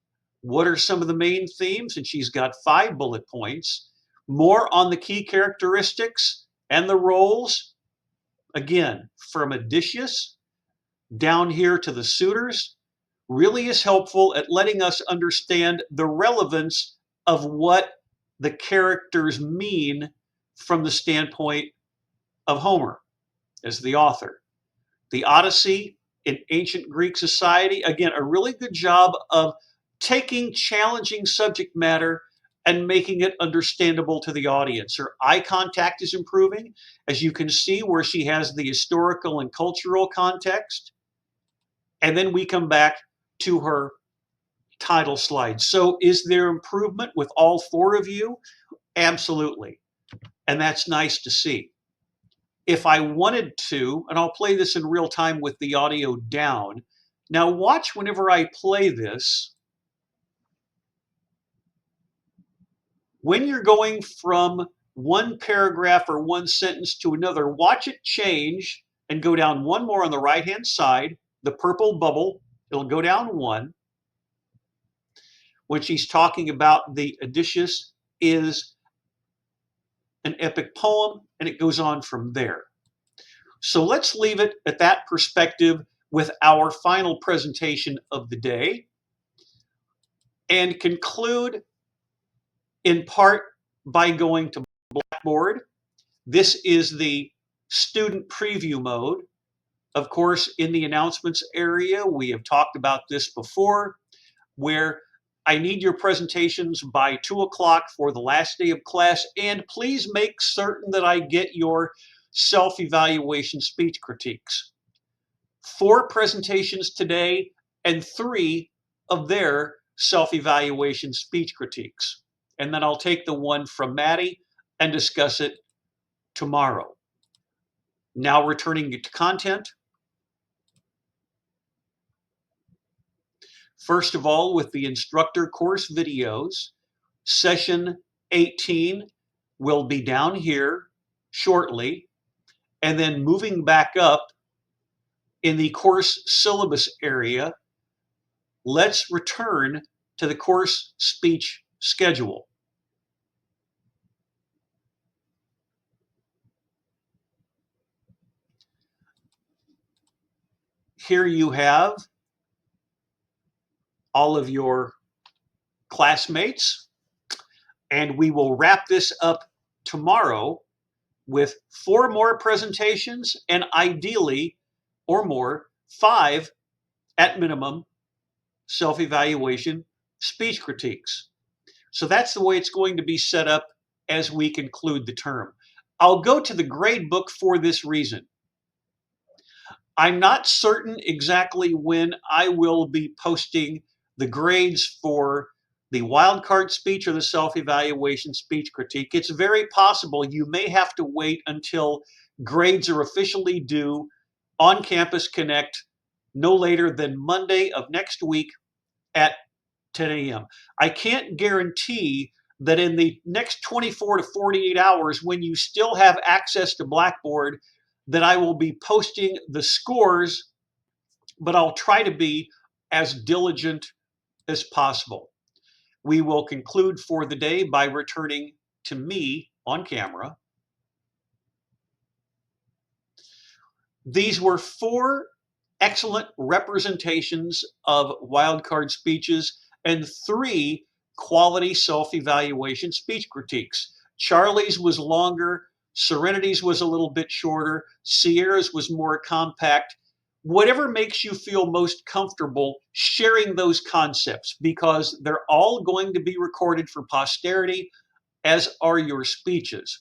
What are some of the main themes? And she's got 5 bullet points. More on the key characteristics and the roles. Again, from Odysseus down here to the suitors, really is helpful at letting us understand the relevance of what the characters mean from the standpoint of Homer as the author. The Odyssey in ancient Greek society, again, a really good job of taking challenging subject matter and making it understandable to the audience. Her eye contact is improving, as you can see where she has the historical and cultural context. And then we come back to her title slide. So is there improvement with all four of you? Absolutely. And that's nice to see. If I wanted to, and I'll play this in real time with the audio down. Now watch whenever I play this. When you're going from one paragraph or one sentence to another, watch it change and go down one more on the right-hand side, the purple bubble, it'll go down one. When she's talking about the Odysseus is an epic poem, and it goes on from there. So let's leave it at that perspective with our final presentation of the day and conclude in part by going to Blackboard. This is the student preview mode. Of course, in the announcements area, we have talked about this before, where I need your presentations by 2 o'clock for the last day of class, and please make certain that I get your self-evaluation speech critiques. 4 presentations today and 3 of their self-evaluation speech critiques. And then I'll take the one from Maddie and discuss it tomorrow. Now returning to content. First of all, with the instructor course videos, session 18 will be down here shortly, and then moving back up in the course syllabus area, let's return to the course speech schedule. Here you have all of your classmates, and we will wrap this up tomorrow with 4 more presentations and ideally, or more, 5 at minimum self-evaluation speech critiques. So that's the way it's going to be set up as we conclude the term. I'll go to the grade book for this reason. I'm not certain exactly when I will be posting the grades for the wildcard speech or the self-evaluation speech critique. It's very possible you may have to wait until grades are officially due on Campus Connect no later than Monday of next week at 10 a.m. I can't guarantee that in the next 24 to 48 hours, when you still have access to Blackboard, that I will be posting the scores, but I'll try to be as diligent as possible. We will conclude for the day by returning to me on camera. These were 4 excellent representations of wildcard speeches and 3 quality self-evaluation speech critiques. Charlie's was longer, Serenity's was a little bit shorter, Sierra's was more compact. Whatever makes you feel most comfortable sharing those concepts, because they're all going to be recorded for posterity, as are your speeches.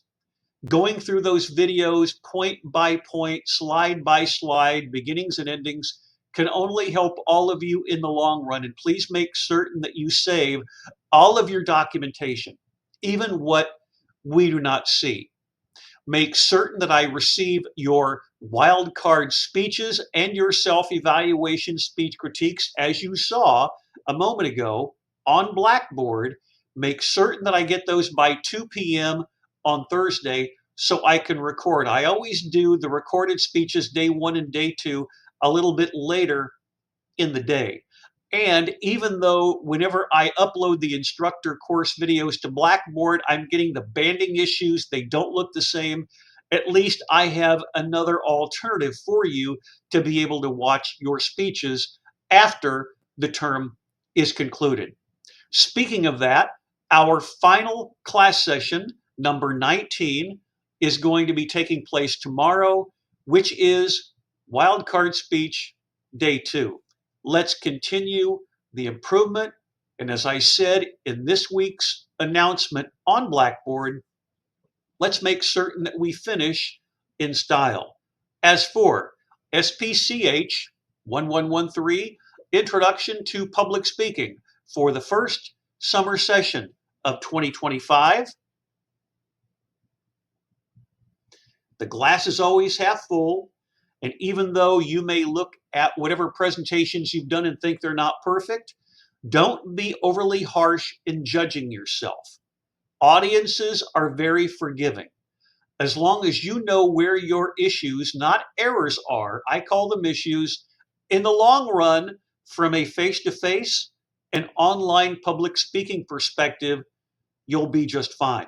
Going through those videos point by point, slide by slide, beginnings and endings, can only help all of you in the long run. And please make certain that you save all of your documentation, even what we do not see. Make certain that I receive your wildcard speeches and your self-evaluation speech critiques, as you saw a moment ago on Blackboard. Make certain that I get those by 2 p.m. on Thursday so I can record. I always do the recorded speeches day 1 and day 2 a little bit later in the day. And even though whenever I upload the instructor course videos to Blackboard, I'm getting the banding issues, they don't look the same, at least I have another alternative for you to be able to watch your speeches after the term is concluded. Speaking of that, our final class session, number 19, is going to be taking place tomorrow, which is wildcard speech day 2. Let's continue the improvement. And as I said in this week's announcement on Blackboard, let's make certain that we finish in style. As for SPCH 1113, Introduction to Public Speaking for the first summer session of 2025, the glass is always half full, and even though you may look at whatever presentations you've done and think they're not perfect, don't be overly harsh in judging yourself. Audiences are very forgiving. As long as you know where your issues, not errors, are, I call them issues, in the long run, from a face-to-face and online public speaking perspective, you'll be just fine.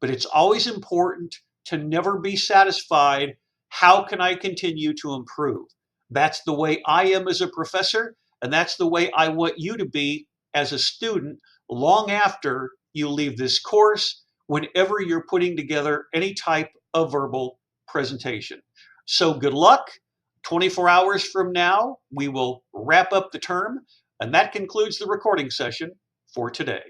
But it's always important to never be satisfied. How can I continue to improve? That's the way I am as a professor, and that's the way I want you to be as a student long after you leave this course, whenever you're putting together any type of verbal presentation. So good luck. 24 hours from now, we will wrap up the term, and that concludes the recording session for today.